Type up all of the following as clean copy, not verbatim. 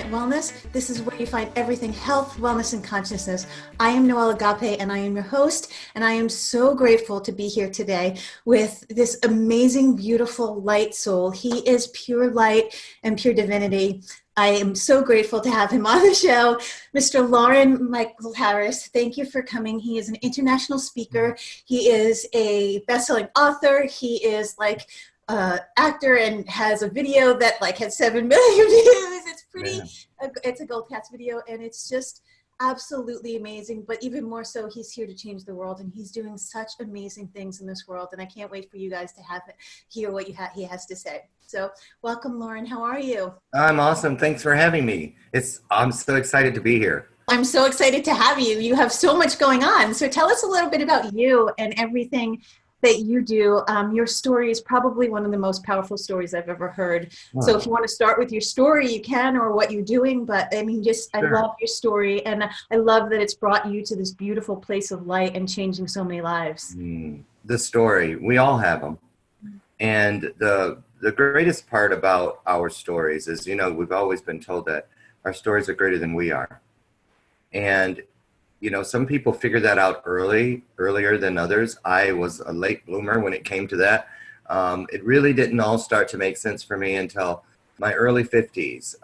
Wellness. This is where you find everything health, wellness, and consciousness. I am Noelle Agape, and I am your host, and I am so grateful to be here today with this amazing, beautiful light soul. He is pure light and pure divinity. I am so grateful to have him on the show, Mr. Loren Michael Harris. Thank you for coming. He is an international speaker. He is a best-selling author. He is like actor and has a video that like had 7 million views. It's pretty, it's a Gold Cats video, and it's just absolutely amazing. But even more so, he's here to change the world, and he's doing such amazing things in this world. And I can't wait for you guys to hear what he has to say. So welcome, Loren. How are you? I'm awesome. Thanks for having me. I'm so excited to be here. I'm so excited to have you. You have so much going on. So tell us a little bit about you and everything that you do. Your story is probably one of the most powerful stories I've ever heard. Wow. So if you want to start with your story, you can, or what you're doing. But I mean, sure. I love your story, and I love that it's brought you to this beautiful place of light and changing so many lives. The story, we all have them. And the greatest part about our stories is, we've always been told that our stories are greater than we are. And some people figure that out earlier than others. I was a late bloomer when it came to that. It really didn't all start to make sense for me until my early 50s.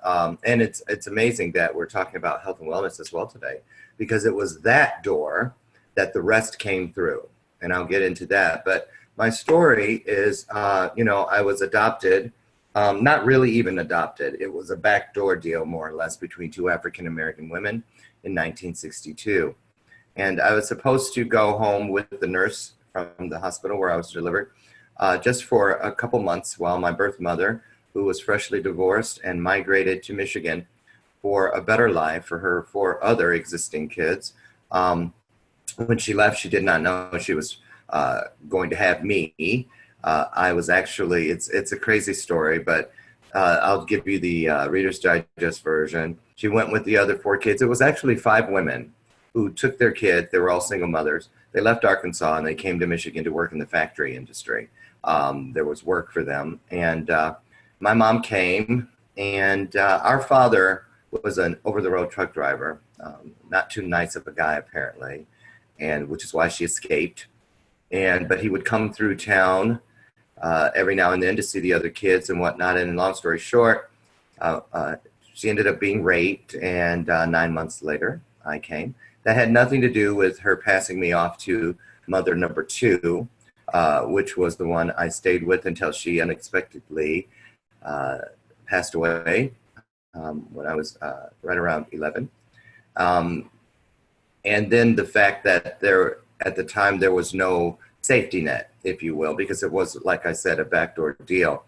And it's amazing that we're talking about health and wellness as well today, because it was that door that the rest came through. And I'll get into that. But my story is, I was adopted, not really even adopted. It was a backdoor deal, more or less, between two African-American women in 1962. And I was supposed to go home with the nurse from the hospital where I was delivered just for a couple months while my birth mother, who was freshly divorced and migrated to Michigan for a better life for her 4 other existing kids. When she left, she did not know she was going to have me. I was actually, it's a crazy story, but I'll give you the Reader's Digest version. She went with the other 4 kids. It was actually 5 women who took their kids. They were all single mothers. They left Arkansas and they came to Michigan to work in the factory industry. There was work for them. And my mom came, and our father was an over-the-road truck driver, not too nice of a guy apparently, and which is why she escaped. But he would come through town every now and then to see the other kids and whatnot. And long story short, she ended up being raped, and 9 months later, I came. That had nothing to do with her passing me off to mother number 2, which was the one I stayed with until she unexpectedly passed away when I was right around 11. And then the fact that at the time there was no safety net, if you will, because it was, like I said, a backdoor deal.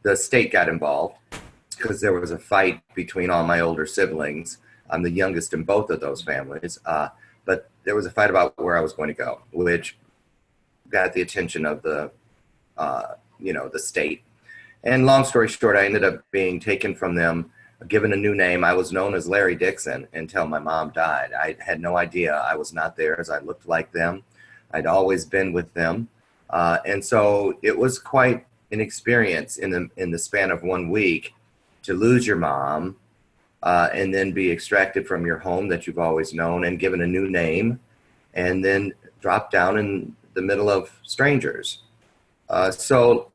The state got involved because there was a fight between all my older siblings. I'm the youngest in both of those families, but there was a fight about where I was going to go, which got the attention of the state. And long story short, I ended up being taken from them, given a new name. I was known as Larry Dixon until my mom died. I had no idea I was not theirs. I looked like them. I'd always been with them. And so it was quite an experience in the span of 1 week to lose your mom and then be extracted from your home that you've always known and given a new name, and then dropped down in the middle of strangers. So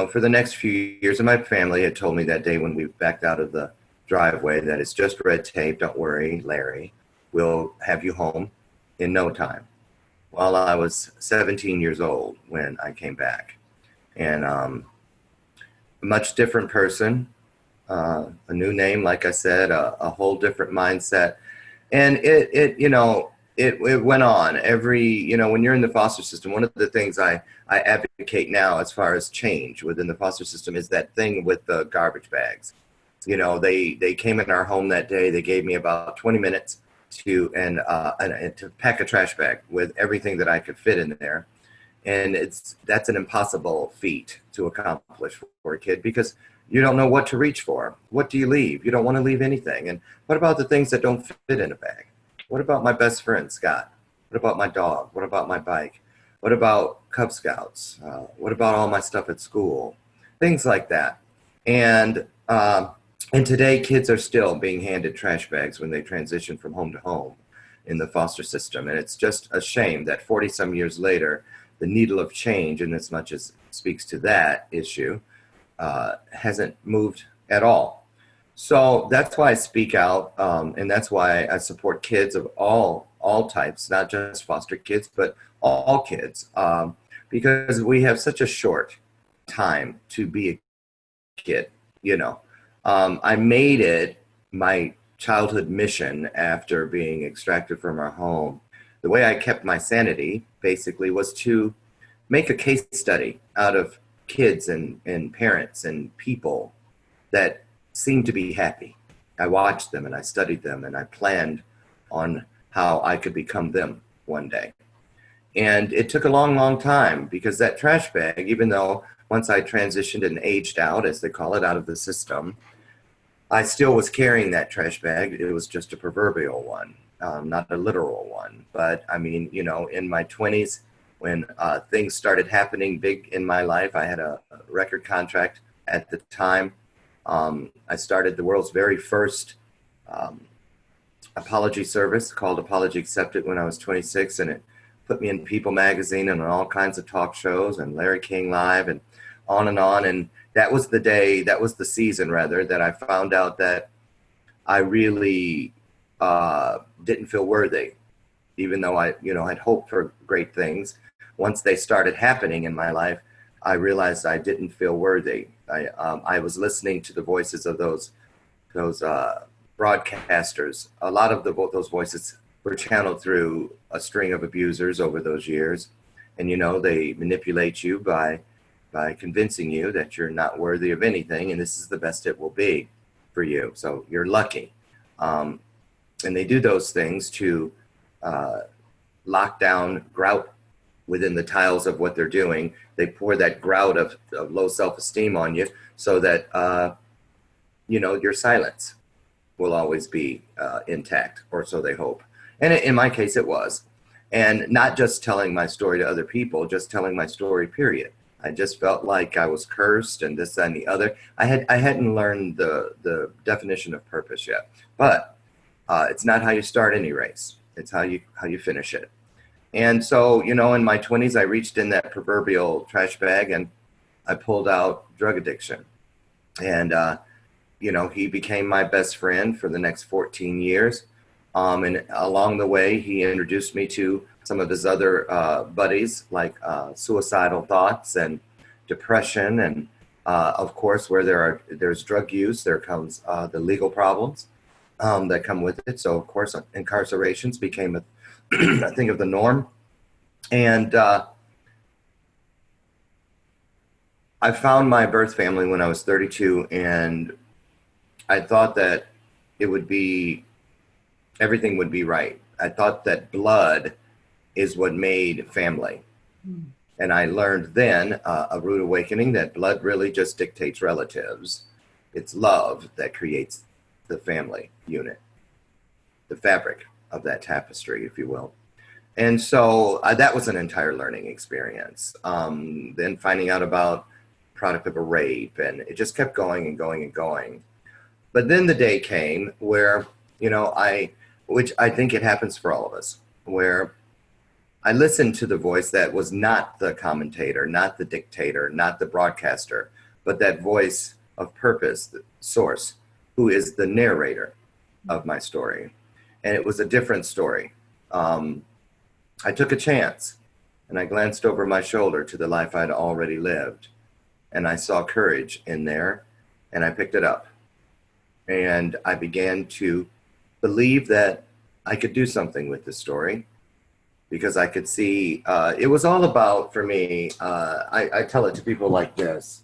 for the next few years, and my family had told me that day when we backed out of the driveway that it's just red tape. Don't worry, Larry. We'll have you home in no time. Well, I was 17 years old when I came back, and a much different person, a new name, like I said, a whole different mindset. And it went on when you're in the foster system. One of the things I advocate now as far as change within the foster system is that thing with the garbage bags. They came in our home that day. They gave me about 20 minutes to pack a trash bag with everything that I could fit in there. And that's an impossible feat to accomplish for a kid, because you don't know what to reach for. What do you leave? You don't want to leave anything. And what about the things that don't fit in a bag? What about my best friend, Scott? What about my dog? What about my bike? What about Cub Scouts? What about all my stuff at school? Things like that. And And today, kids are still being handed trash bags when they transition from home to home in the foster system. And it's just a shame that 40 some years later, the needle of change, in as much as speaks to that issue, hasn't moved at all. So that's why I speak out, and that's why I support kids of all types, not just foster kids, but all kids, because we have such a short time to be a kid, you know. I made it my childhood mission after being extracted from our home. The way I kept my sanity basically was to make a case study out of kids and parents and people that seemed to be happy. I watched them and I studied them and I planned on how I could become them one day. And it took a long, long time because that trash bag, even though once I transitioned and aged out, as they call it, out of the system, I still was carrying that trash bag. It was just a proverbial one, not a literal one. But I mean, you know, in my 20s, when things started happening big in my life, I had a record contract at the time. I started the world's very first apology service called Apology Accepted when I was 26, and it put me in People magazine and on all kinds of talk shows and Larry King Live and on and on. And that was the day, that was the season rather, that I found out that I really didn't feel worthy, even though I, you know, had hoped for great things. Once they started happening in my life, I realized I didn't feel worthy. I was listening to the voices of those broadcasters. A lot of those voices were channeled through a string of abusers over those years, and you know they manipulate you by convincing you that you're not worthy of anything, and this is the best it will be for you. So you're lucky, and they do those things to lock down grout within the tiles of what they're doing. They pour that grout of low self-esteem on you so that, you know, your silence will always be intact, or so they hope. And in my case, it was. And not just telling my story to other people, just telling my story, period. I just felt like I was cursed and this, that, and the other. I hadn't learned the definition of purpose yet. But it's not how you start any race. It's how you finish it. And so, you know, in my 20s, I reached in that proverbial trash bag and I pulled out drug addiction. And, you know, he became my best friend for the next 14 years. And along the way, he introduced me to some of his other buddies, like suicidal thoughts and depression. And, of course, where there's drug use, there comes the legal problems that come with it. So, of course, incarcerations became a thing of the norm. And I found my birth family when I was 32, and I thought that everything would be right. I thought that blood is what made family. Mm. And I learned then, a rude awakening, that blood really just dictates relatives. It's love that creates the family unit, the fabric of that tapestry, if you will. And so that was an entire learning experience. Then finding out about product of a rape, and it just kept going and going and going. But then the day came where, you know, which I think it happens for all of us, where I listened to the voice that was not the commentator, not the dictator, not the broadcaster, but that voice of purpose, the source, who is the narrator of my story. And it was a different story. I took a chance and I glanced over my shoulder to the life I'd already lived. And I saw courage in there and I picked it up. And I began to believe that I could do something with this story because I could see, it was all about, for me, I tell it to people like this.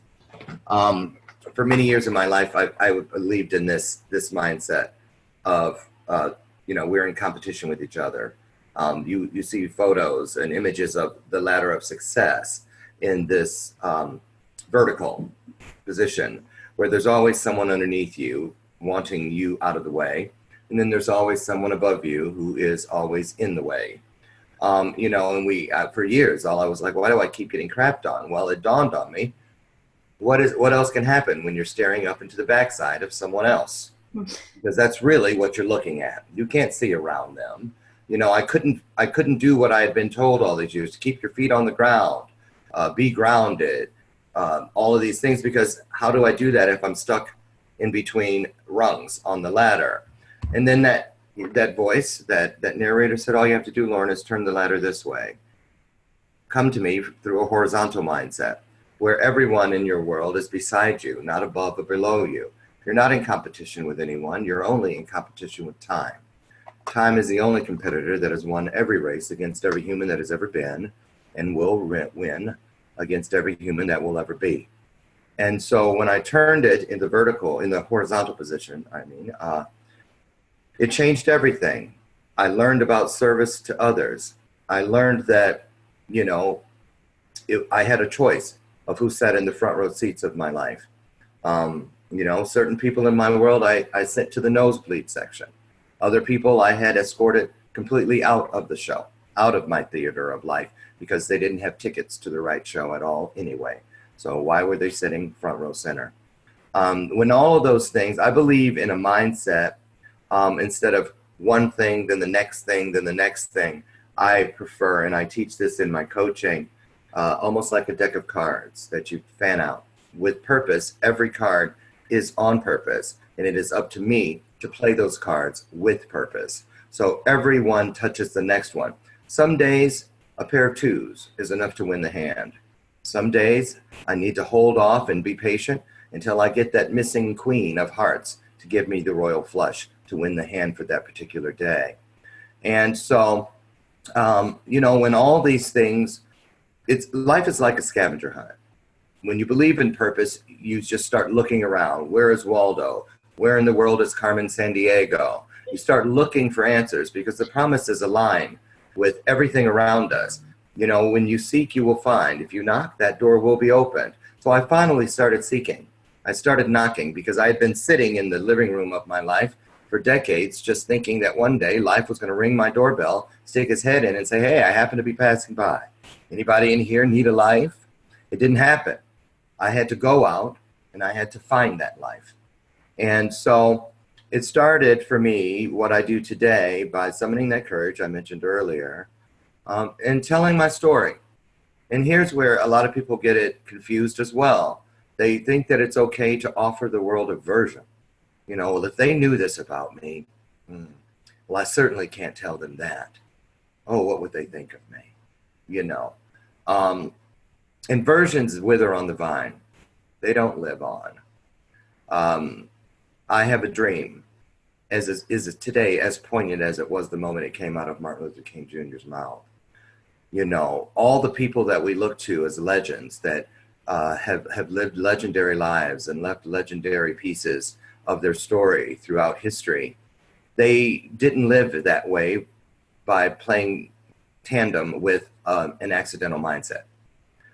For many years in my life, I believed in this mindset of, you know, we're in competition with each other. You see photos and images of the ladder of success in this vertical position where there's always someone underneath you wanting you out of the way. And then there's always someone above you who is always in the way. You know, and for years, I was like, why do I keep getting crapped on? Well, it dawned on me what else can happen when you're staring up into the backside of someone else? Because that's really what you're looking at. You can't see around them. I couldn't do what I had been told all these years, to keep your feet on the ground, be grounded, all of these things, because how do I do that if I'm stuck in between rungs on the ladder? And then that voice, that narrator said, all you have to do, Loren, is turn the ladder this way. Come to me through a horizontal mindset, where everyone in your world is beside you, not above or below you. You're not in competition with anyone. You're only in competition with time. Time is the only competitor that has won every race against every human that has ever been, and will win against every human that will ever be. And so when I turned it in the horizontal position, it changed everything. I learned about service to others. I learned that, I had a choice of who sat in the front row seats of my life. Certain people in my world I sent to the nosebleed section. Other people I had escorted completely out of the show, out of my theater of life, because they didn't have tickets to the right show at all anyway. So why were they sitting front row center? When all of those things, I believe in a mindset, instead of one thing, then the next thing, then the next thing. I prefer, and I teach this in my coaching, almost like a deck of cards that you fan out with purpose. Every card is on purpose, and it is up to me to play those cards with purpose. So everyone touches the next one. Some days, a pair of twos is enough to win the hand. Some days, I need to hold off and be patient until I get that missing queen of hearts to give me the royal flush to win the hand for that particular day. And so, when all these things, life is like a scavenger hunt. When you believe in purpose, you just start looking around. Where is Waldo? Where in the world is Carmen Sandiego? You start looking for answers, because the promises align with everything around us. When you seek, you will find. If you knock, that door will be opened. So I finally started seeking. I started knocking, because I had been sitting in the living room of my life for decades, just thinking that one day life was going to ring my doorbell, stick his head in and say, hey, I happen to be passing by. Anybody in here need a life? It didn't happen. I had to go out and I had to find that life. And so it started for me, what I do today, by summoning that courage I mentioned earlier, and telling my story. And here's where a lot of people get it confused as well. They think that it's okay to offer the world a version. Well, if they knew this about me, well, I certainly can't tell them that. Oh, what would they think of me? And versions wither on the vine. They don't live on. I have a dream, as is today, as poignant as it was the moment it came out of Martin Luther King Jr.'s mouth. All the people that we look to as legends that have lived legendary lives and left legendary pieces of their story throughout history, they didn't live that way by playing tandem with an accidental mindset.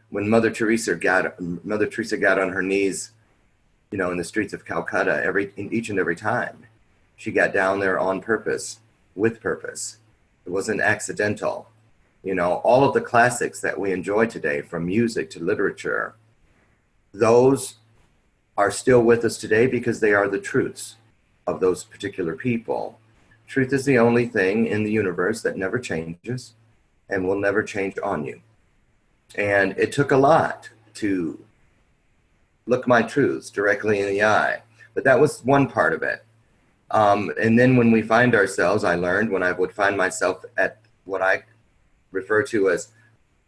When Mother Teresa got on her knees, in the streets of Calcutta, each and every time, she got down there on purpose, with purpose. It wasn't accidental. All of the classics that we enjoy today, from music to literature, those are still with us today because they are the truths of those particular people. Truth is the only thing in the universe that never changes and will never change on you. And it took a lot to look my truths directly in the eye, but that was one part of it. And then when we find ourselves, I learned when I would find myself at what I refer to as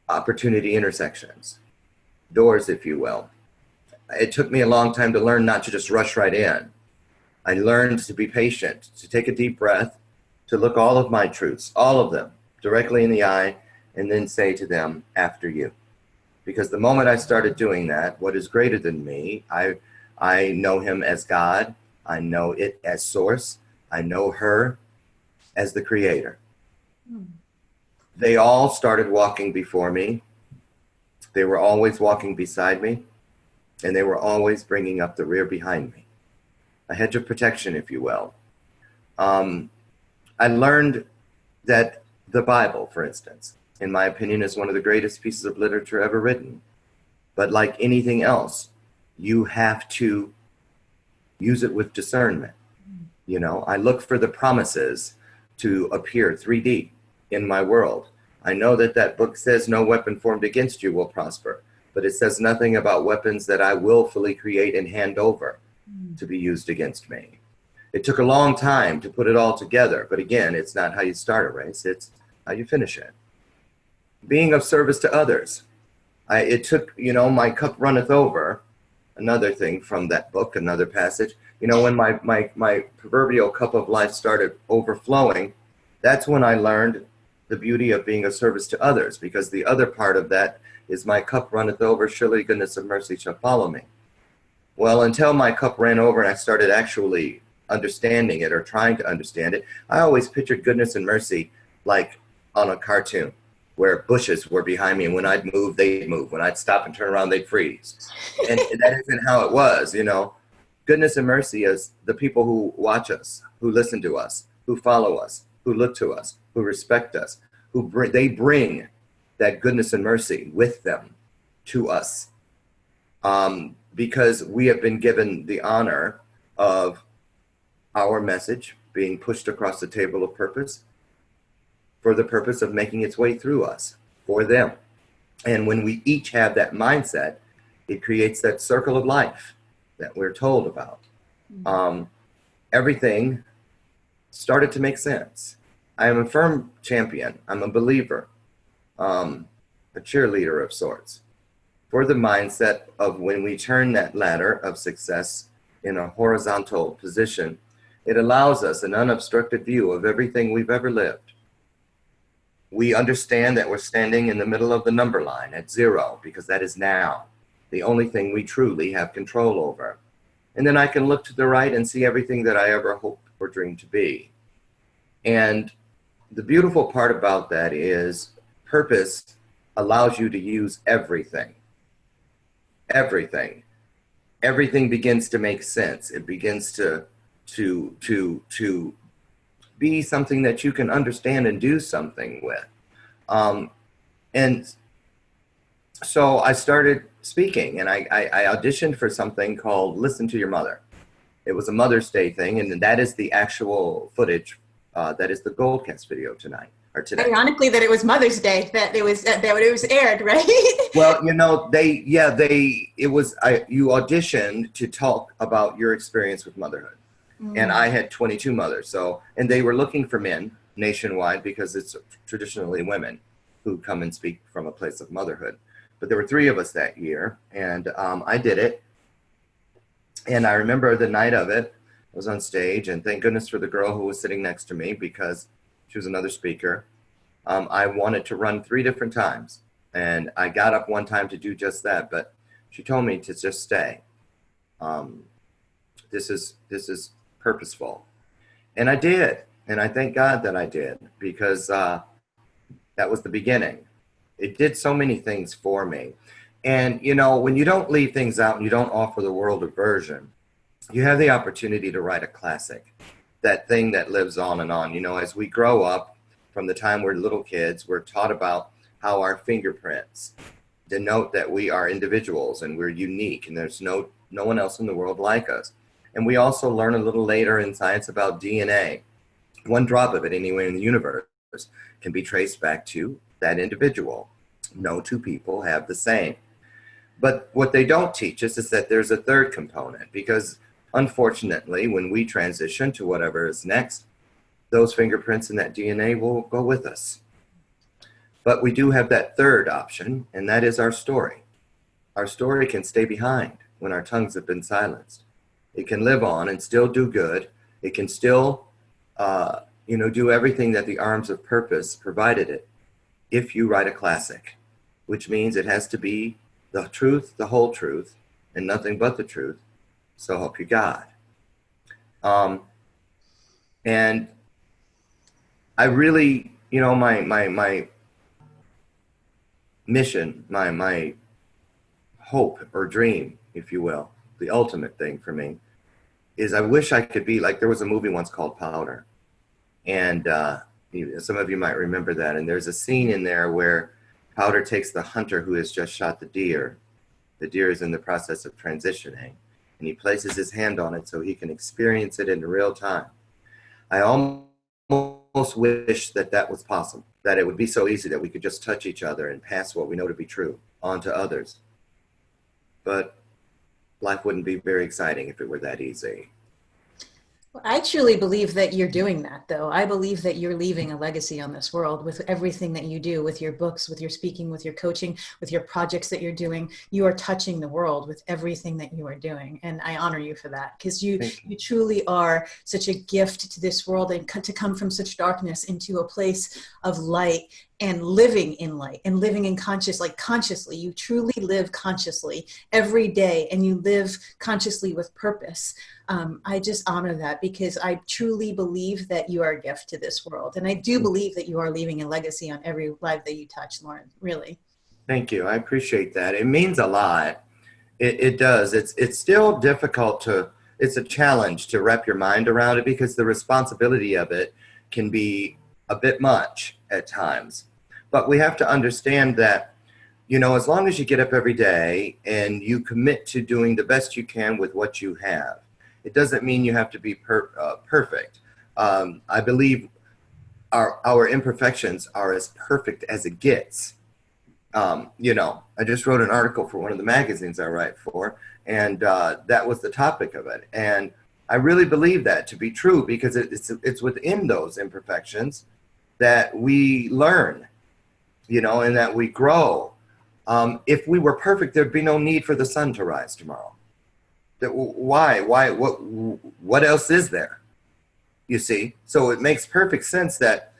opportunity intersections, doors, if you will. It took me a long time to learn not to just rush right in. I learned to be patient, to take a deep breath, to look all of my truths, all of them, directly in the eye, and then say to them, after you. Because the moment I started doing that, what is greater than me, I know him as God, I know it as source, I know her as the creator. They all started walking before me. They were always walking beside me, and they were always bringing up the rear behind me. A hedge of protection, if you will. I learned that the Bible, for instance, in my opinion, is one of the greatest pieces of literature ever written. But like anything else, you have to use it with discernment. You know, I look for the promises to appear 3D in my world. I know that that book says no weapon formed against you will prosper, but it says nothing about weapons that I willfully create and hand over to be used against me. It took a long time to put it all together, but again, it's not how you start a race, it's how you finish it. Being of service to others. It took, you know, my cup runneth over, another thing from that book, another passage. You know, when my proverbial cup of life started overflowing, that's when I learned the beauty of being of service to others, because the other part of that is my cup runneth over, surely goodness and mercy shall follow me. Well, until my cup ran over and I started actually understanding it or trying to understand it, I always pictured goodness and mercy like on a cartoon where bushes were behind me, and when I'd move, they'd move. When I'd stop and turn around, they'd freeze. And that isn't how it was, you know. Goodness and mercy is the people who watch us, who listen to us, who follow us, who look to us, who respect us, they bring that goodness and mercy with them to us, because we have been given the honor of our message being pushed across the table of purpose for the purpose of making its way through us for them. And when we each have that mindset, it creates that circle of life that we're told about. Everything started to make sense. I am a firm champion. I'm a believer, a cheerleader of sorts, for the mindset of when we turn that ladder of success in a horizontal position, it allows us an unobstructed view of everything we've ever lived. We understand that we're standing in the middle of the number line at 0, because that is now the only thing we truly have control over. And then I can look to the right and see everything that I ever hoped or dreamed to be. And the beautiful part about that is purpose allows you to use everything. Everything. Everything begins to make sense. It begins to be something that you can understand and do something with. And so I started speaking, and I auditioned for something called Listen to Your Mother. It was a Mother's Day thing, and that is the actual footage. That is the Goldcast video tonight, or today. Ironically, that it was Mother's Day that it was aired, right? Well, you know, you auditioned to talk about your experience with motherhood. And I had 22 mothers. And they were looking for men nationwide, because it's traditionally women who come and speak from a place of motherhood. But there were 3 of us that year, and I did it. And I remember the night of it, I was on stage, and thank goodness for the girl who was sitting next to me, because she was another speaker. I wanted to run 3 different times, and I got up one time to do just that, but she told me to just stay. This is purposeful. And I did. And I thank God that I did, because that was the beginning. It did so many things for me. And, you know, when you don't leave things out and you don't offer the world a version, you have the opportunity to write a classic, that thing that lives on and on. You know, as we grow up, from the time we're little kids, we're taught about how our fingerprints denote that we are individuals and we're unique, and there's no one else in the world like us. And we also learn a little later in science about DNA. One drop of it anywhere in the universe can be traced back to that individual. No 2 people have the same. But what they don't teach us is that there's a third component, because unfortunately, when we transition to whatever is next, those fingerprints and that DNA will go with us. But we do have that third option, and that is our story. Our story can stay behind when our tongues have been silenced. It can live on and still do good. It can still, do everything that the arms of purpose provided it, if you write a classic, which means it has to be the truth, the whole truth, and nothing but the truth. So help you God. And I really, my mission, my hope or dream, if you will, the ultimate thing for me, is I wish I could be like, there was a movie once called Powder. And some of you might remember that. And there's a scene in there where Powder takes the hunter who has just shot the deer The deer is in the process of transitioning, and he places his hand on it so he can experience it in real time. I almost wish that that was possible, that it would be so easy that we could just touch each other and pass what we know to be true on to others. But life wouldn't be very exciting if it were that easy. I truly believe that you're doing that, though. I believe that you're leaving a legacy on this world with everything that you do, with your books, with your speaking, with your coaching, with your projects that you're doing. You are touching the world with everything that you are doing. And I honor you for that, because you truly are such a gift to this world, and to come from such darkness into a place of light and living in light and living in consciously. You truly live consciously every day, and you live consciously with purpose. I just honor that, because I truly believe that you are a gift to this world. And I do believe that you are leaving a legacy on every life that you touch, Loren, really. Thank you. I appreciate that. It means a lot. It does. It's still difficult it's a challenge to wrap your mind around it, because the responsibility of it can be a bit much at times. But we have to understand that, as long as you get up every day and you commit to doing the best you can with what you have, it doesn't mean you have to be perfect. I believe our imperfections are as perfect as it gets. I just wrote an article for one of the magazines I write for, and that was the topic of it. And I really believe that to be true, because it's within those imperfections that we learn, and that we grow. If we were perfect, there'd be no need for the sun to rise tomorrow. Why? What else is there? You see? So it makes perfect sense that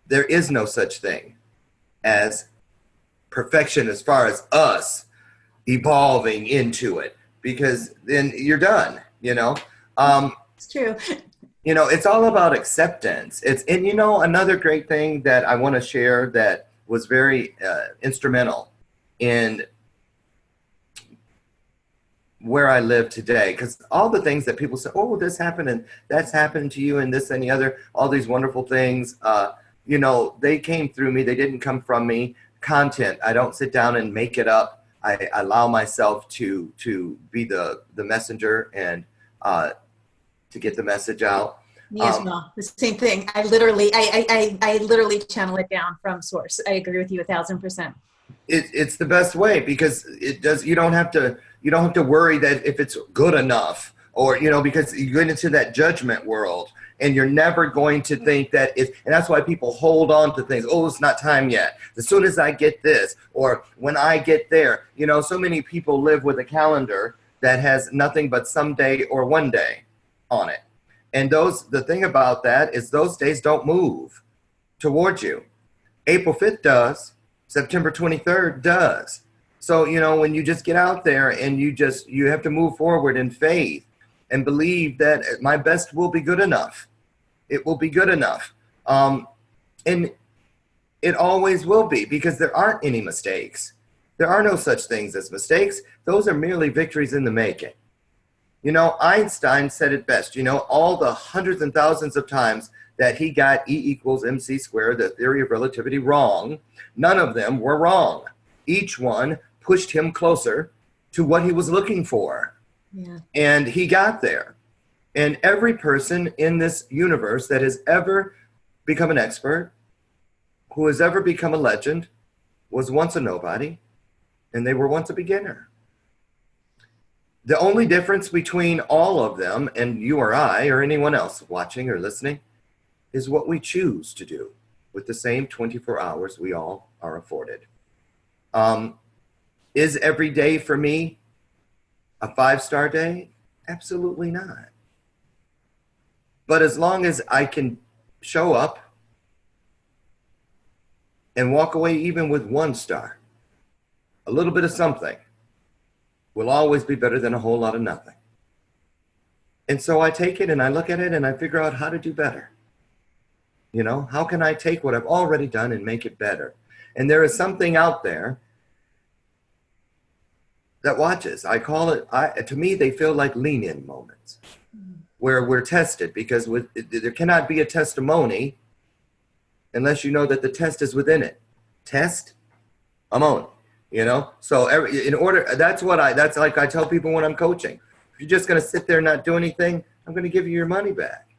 there is no such thing as perfection as far as us evolving into it, because then you're done, It's true. It's all about acceptance. Another great thing that I want to share that was very instrumental in where I live today, because all the things that people say, oh, this happened and that's happened to you and this and the other, all these wonderful things, they came through me. They didn't come from me. Content, I don't sit down and make it up. I allow myself to be the messenger and to get the message out. Me as well. The same thing. I literally channel it down from source. I agree with you 1,000%. It's the best way, because you don't have to worry that if it's good enough, or because you get into that judgment world, and you're never going to think that and that's why people hold on to things. Oh, it's not time yet. As soon as I get this, or when I get there, so many people live with a calendar that has nothing but someday or one day on it. And the thing about that is those days don't move towards you. April 5th does. September 23rd does. So, when you just get out there and you have to move forward in faith and believe that my best will be good enough. It will be good enough. And it always will be, because there aren't any mistakes. There are no such things as mistakes. Those are merely victories in the making. Einstein said it best, all the hundreds and thousands of times that he got E = mc squared, the theory of relativity, wrong, none of them were wrong. Each one pushed him closer to what he was looking for. Yeah. And he got there. And every person in this universe that has ever become an expert, who has ever become a legend, was once a nobody, and they were once a beginner. The only difference between all of them and you or I or anyone else watching or listening is what we choose to do with the same 24 hours we all are afforded. Is every day for me a 5-star day? Absolutely not. But as long as I can show up and walk away even with 1 star, a little bit of something will always be better than a whole lot of nothing. And so I take it and I look at it and I figure out how to do better. How can I take what I've already done and make it better? And there is something out there that watches. I call it, to me, they feel like lean-in moments where we're tested, because there cannot be a testimony unless you know that the test is within it. Test, I'm on. So that's like I tell people when I'm coaching, if you're just going to sit there and not do anything, I'm going to give you your money back.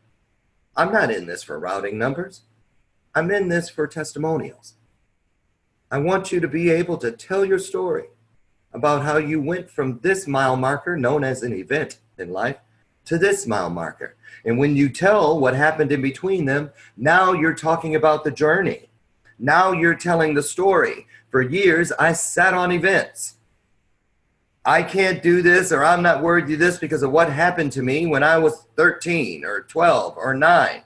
I'm not in this for routing numbers. I'm in this for testimonials. I want you to be able to tell your story about how you went from this mile marker, known as an event in life, to this mile marker. And when you tell what happened in between them, now you're talking about the journey. Now you're telling the story. For years, I sat on events. I can't do this, or I'm not worthy of this because of what happened to me when I was 13 or 12 or 9.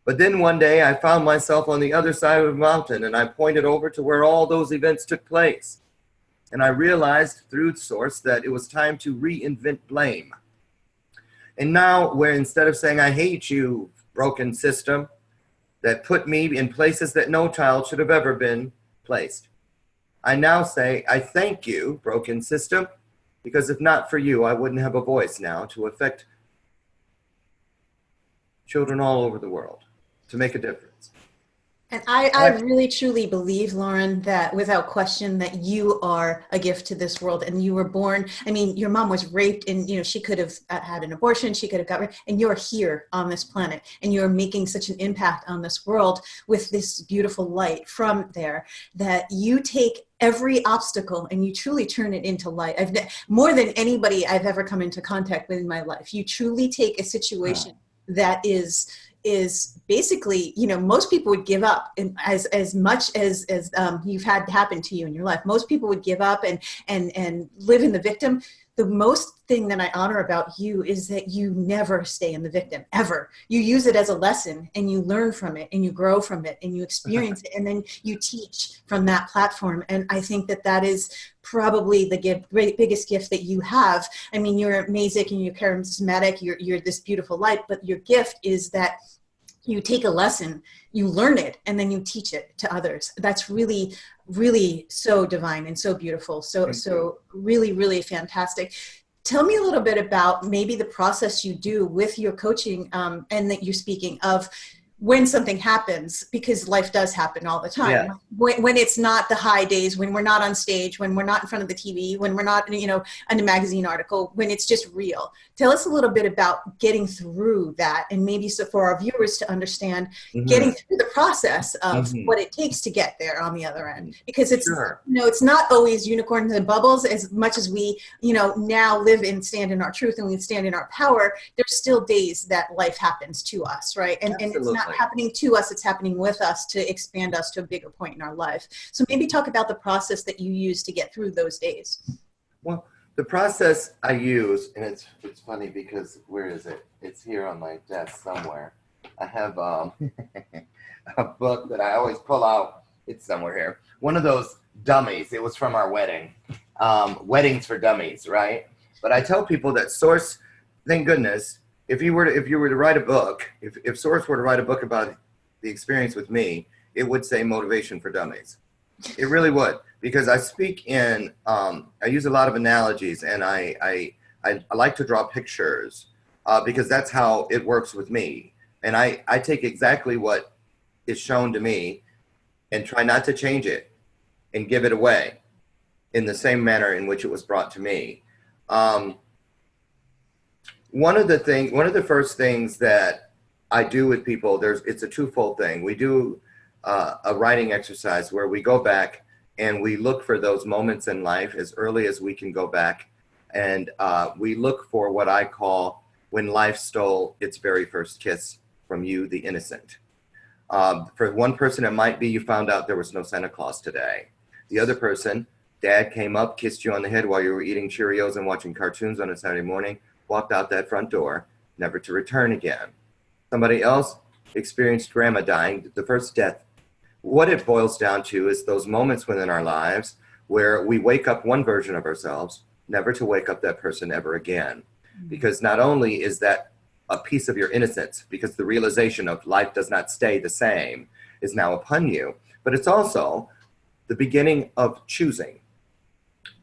But then one day I found myself on the other side of the mountain, and I pointed over to where all those events took place. And I realized through Source that it was time to reinvent blame. And now, where instead of saying, I hate you, broken system, that put me in places that no child should have ever been placed, I now say, I thank you, broken system, because if not for you, I wouldn't have a voice now to affect children all over the world, to make a difference. And I really truly believe, Loren, that without question that you are a gift to this world, and you were born. I mean, your mom was raped, and she could have had an abortion, she could have got raped, and you're here on this planet, and you're making such an impact on this world with this beautiful light from there, that you take every obstacle and you truly turn it into light. More than anybody I've ever come into contact with in my life, you truly take a situation that is basically, most people would give up, and as much as you've had happen to you in your life, most people would give up and live in the victim. The most thing that I honor about you is that you never stay in the victim, ever. You use it as a lesson, and you learn from it, and you grow from it, and you experience it, and then you teach from that platform. And I think that is probably the biggest gift that you have. I mean, you're amazing, and you're charismatic, you're this beautiful light, but your gift is that you take a lesson, you learn it, and then you teach it to others. That's really, really so divine and so beautiful. So really, really fantastic. Tell me a little bit about maybe the process you do with your coaching, and that you're speaking of when something happens, because life does happen all the time. Yeah. When it's not the high days, when we're not on stage, when we're not in front of the TV, when we're not, in a magazine article, when it's just real. Tell us a little bit about getting through that, and maybe so for our viewers to understand getting through the process of what it takes to get there on the other end. Because it's, it's not always unicorns and bubbles. As much as we, now live and stand in our truth and we stand in our power, there's still days that life happens to us, right? And it's not happening to us, it's happening with us to expand us to a bigger point in our life. So maybe talk about the process that you use to get through those days. Well, the process I use, and it's funny because where is it? It's here on my desk somewhere. I have a book that I always pull out. It's somewhere here. One of those dummies. It was from our wedding. Weddings for Dummies, right? But I tell people that Source, thank goodness, if you were to write a book, if Source were to write a book about the experience with me, it would say Motivation for Dummies. It really would, because I speak in, I use a lot of analogies, and I like to draw pictures because that's how it works with me. And I take exactly what is shown to me and try not to change it and give it away in the same manner in which it was brought to me. One of the first things that I do with people, it's a twofold thing. We do a writing exercise where we go back and we look for those moments in life as early as we can go back. And we look for what I call when life stole its very first kiss from you, the innocent. For one person, it might be you found out there was no Santa Claus today. The other person, dad came up, kissed you on the head while you were eating Cheerios and watching cartoons on a Saturday morning, walked out that front door, never to return again. Somebody else experienced grandma dying, the first death. What it boils down to is those moments within our lives where we wake up one version of ourselves, never to wake up that person ever again. Because not only is that a piece of your innocence, because the realization of life does not stay the same is now upon you, but it's also the beginning of choosing,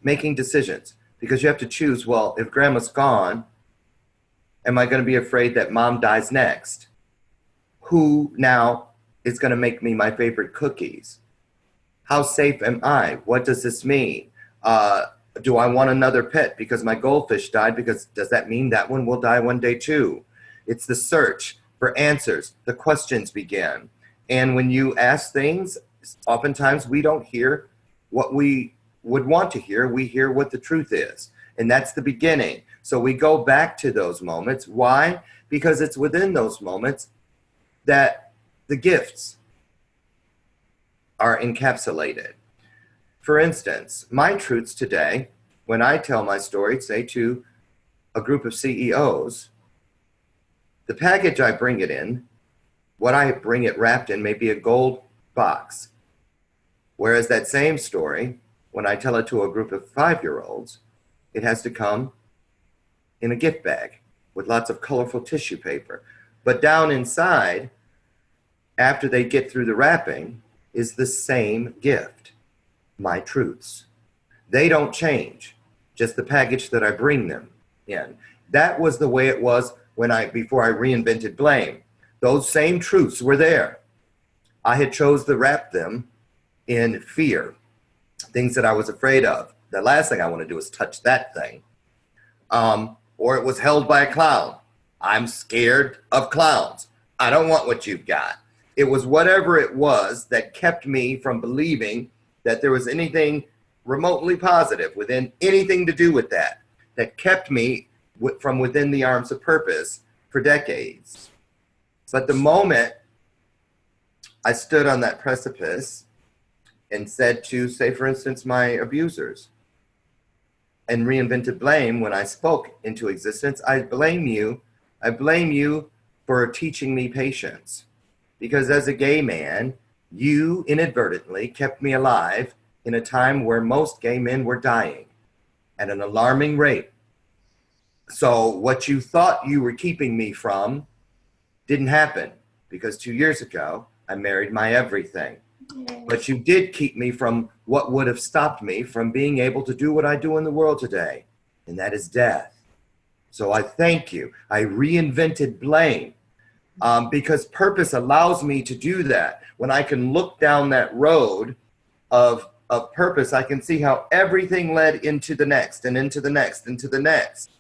making decisions. Because you have to choose, well, if grandma's gone, am I going to be afraid that mom dies next? Who now is going to make me my favorite cookies? How safe am I? What does this mean? Do I want another pet because my goldfish died? Because does that mean that one will die one day too? It's the search for answers. The questions begin. And when you ask things, oftentimes we don't hear what we would want to hear. We hear what the truth is. And that's the beginning. So we go back to those moments. Why? Because it's within those moments that the gifts are encapsulated. For instance, my truths today, when I tell my story, say to a group of CEOs, the package I bring it in, what I bring it wrapped in may be a gold box. Whereas that same story, when I tell it to a group of 5-year-olds, it has to come in a gift bag with lots of colorful tissue paper. But down inside, after they get through the wrapping, is the same gift, my truths. They don't change, just the package that I bring them in. That was the way it was before I reinvented blame. Those same truths were there. I had chose to wrap them in fear, things that I was afraid of. The last thing I want to do is touch that thing. Or it was held by a clown. I'm scared of clowns. I don't want what you've got. It was whatever it was that kept me from believing that there was anything remotely positive within anything to do with that kept me from within the arms of purpose for decades. But the moment I stood on that precipice and said to, say, for instance, my abusers, and reinvented blame when I spoke into existence, I blame you for teaching me patience. Because as a gay man, you inadvertently kept me alive in a time where most gay men were dying at an alarming rate. So what you thought you were keeping me from didn't happen, because 2 years ago, I married my everything. But you did keep me from what would have stopped me from being able to do what I do in the world today, and that is death. So I thank you. I reinvented blame. Because purpose allows me to do that. When I can look down that road of purpose, I can see how everything led into the next and into the next, into the next.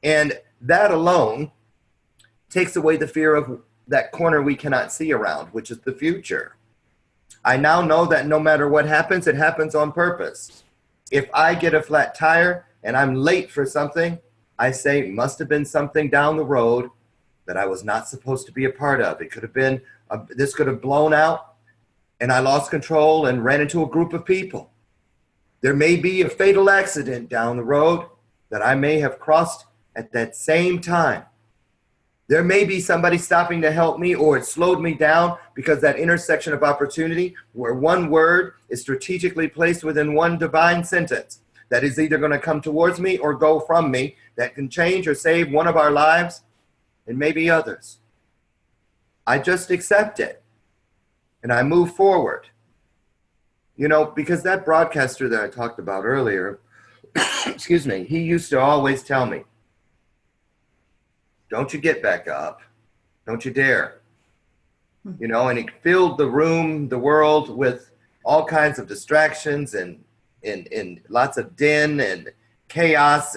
And that alone takes away the fear of that corner we cannot see around, which is the future. I now know that no matter what happens, it happens on purpose. If I get a flat tire and I'm late for something, I say, must have been something down the road that I was not supposed to be a part of. It could have been, this could have blown out and I lost control and ran into a group of people. There may be a fatal accident down the road that I may have crossed at that same time. There may be somebody stopping to help me, or it slowed me down because that intersection of opportunity where one word is strategically placed within one divine sentence that is either going to come towards me or go from me, that can change or save one of our lives and maybe others. I just accept it and I move forward. You know, because that broadcaster that I talked about earlier, excuse me, he used to always tell me, don't you get back up. Don't you dare. You know, and it filled the room, the world with all kinds of distractions and lots of din and chaos.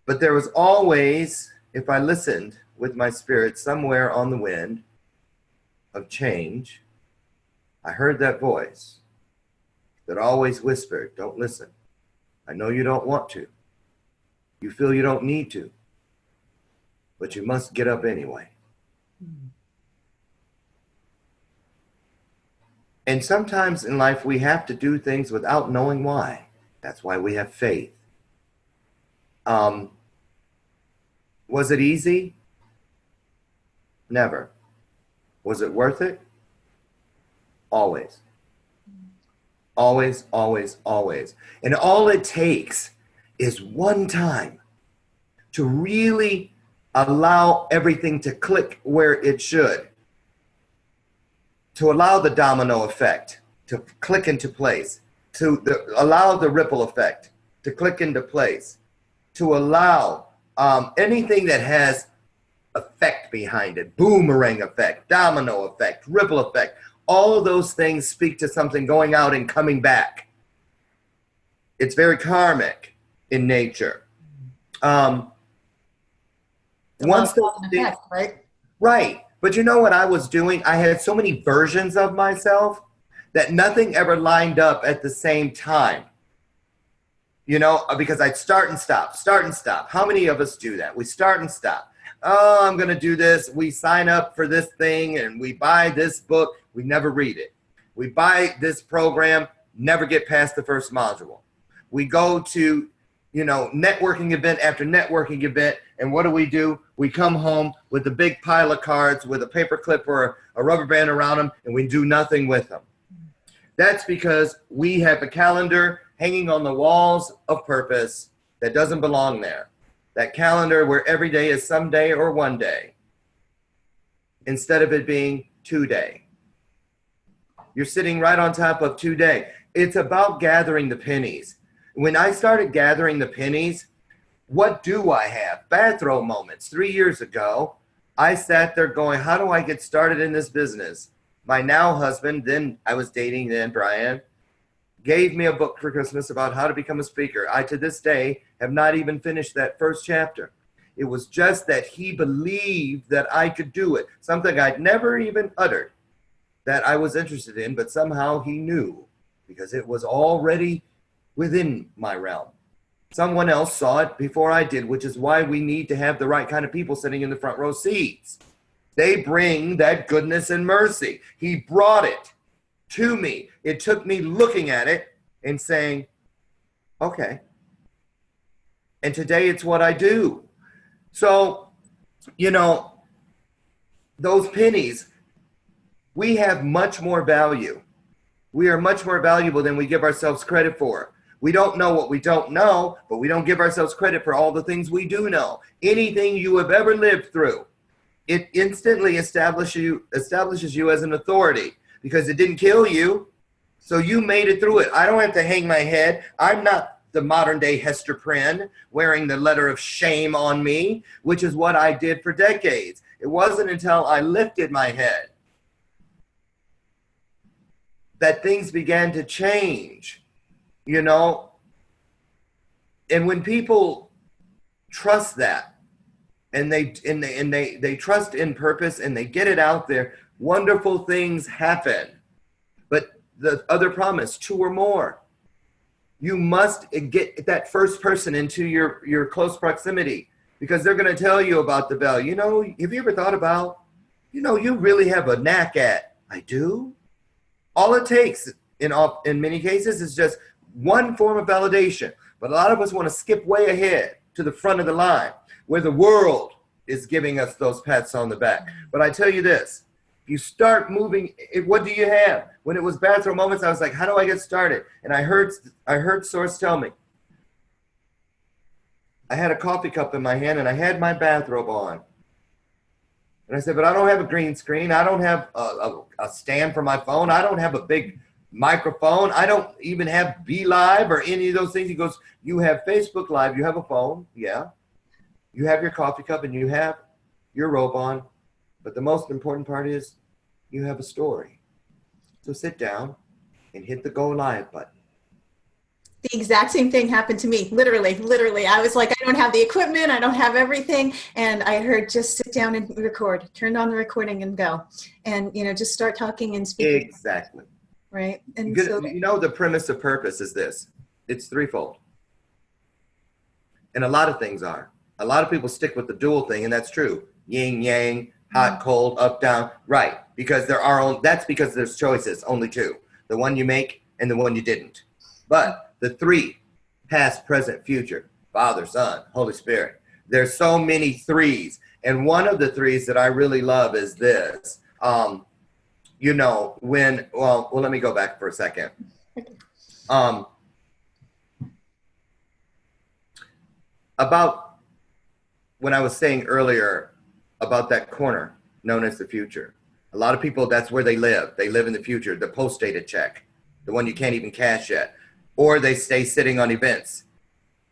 But there was always, if I listened with my spirit somewhere on the wind of change, I heard that voice that always whispered, don't listen. I know you don't want to. You feel you don't need to. But you must get up anyway. And sometimes in life we have to do things without knowing why. That's why we have faith. Was it easy? Never. Was it worth it? Always. Always, always, always. And all it takes is one time to really allow everything to click where it should, to allow the domino effect to click into place, allow the ripple effect to click into place, to allow anything that has effect behind it, boomerang effect, domino effect, ripple effect, All of those things speak to something going out and coming back. It's very karmic in nature. Once those things, right? right. But you know what I was doing? I had so many versions of myself that nothing ever lined up at the same time. You know, because I'd start and stop, start and stop. How many of us do that? We start and stop. Oh, I'm going to do this. We sign up for this thing and we buy this book. We never read it. We buy this program, never get past the first module. We go to, you know, networking event after networking event. And what do? We come home with a big pile of cards with a paper clip or a rubber band around them, and we do nothing with them. That's because we have a calendar hanging on the walls of purpose that doesn't belong there. That calendar where every day is someday or one day, instead of it being today. You're sitting right on top of today. It's about gathering the pennies. When I started gathering the pennies, what do I have? Bathrobe moments. 3 years ago, I sat there going, how do I get started in this business? My now husband, then I was dating then, Brian, gave me a book for Christmas about how to become a speaker. I, to this day, have not even finished that first chapter. It was just that he believed that I could do it, something I'd never even uttered that I was interested in, but somehow he knew because it was already within my realm. Someone else saw it before I did, which is why we need to have the right kind of people sitting in the front row seats. They bring that goodness and mercy. He brought it to me. It took me looking at it and saying, okay. And today it's what I do. So, you know, those pennies, we have much more value. We are much more valuable than we give ourselves credit for. We don't know what we don't know, but we don't give ourselves credit for all the things we do know. Anything you have ever lived through, it instantly establishes you as an authority because it didn't kill you. So you made it through it. I don't have to hang my head. I'm not the modern day Hester Prynne wearing the letter of shame on me, which is what I did for decades. It wasn't until I lifted my head that things began to change, you know. And when people trust that, and they trust in purpose and they get it out there, wonderful things happen. But the other promise, 2 or more. You must get that first person into your close proximity because they're going to tell you about the bell. You know, have you ever thought about, you know, you really have a knack at, I do? All it takes in many cases is just one form of validation. But a lot of us want to skip way ahead to the front of the line where the world is giving us those pats on the back. But I tell you this, if you start moving, what do you have? When it was bathrobe moments, I was like, how do I get started? And I heard Source tell me. I had a coffee cup in my hand and I had my bathrobe on. And I said, but I don't have a green screen. I don't have a stand for my phone. I don't have a big microphone. I don't even have Be Live or any of those things. He goes, you have Facebook Live. You have a phone. Yeah. You have your coffee cup and you have your robe on. But the most important part is you have a story. So sit down and hit the go live button. The exact same thing happened to me. Literally. I was like, I don't have the equipment. I don't have everything. And I heard, just sit down and record, turn on the recording and go. And, you know, just start talking and speaking. Exactly. Right. And you know, the premise of purpose is this. It's threefold. And a lot of things are. A lot of people stick with the dual thing, and that's true. Yin, yang, hot, cold, up, down. Right. Because that's because there's choices, only 2. The one you make and the one you didn't. But the 3, past, present, future, Father, Son, Holy Spirit. There's so many 3s. And one of the 3s that I really love is this. You know, well, let me go back for a second. About when I was saying earlier about that corner known as the future. A lot of people, that's where they live. They live in the future, the post-dated check, the one you can't even cash yet. Or they stay sitting on events,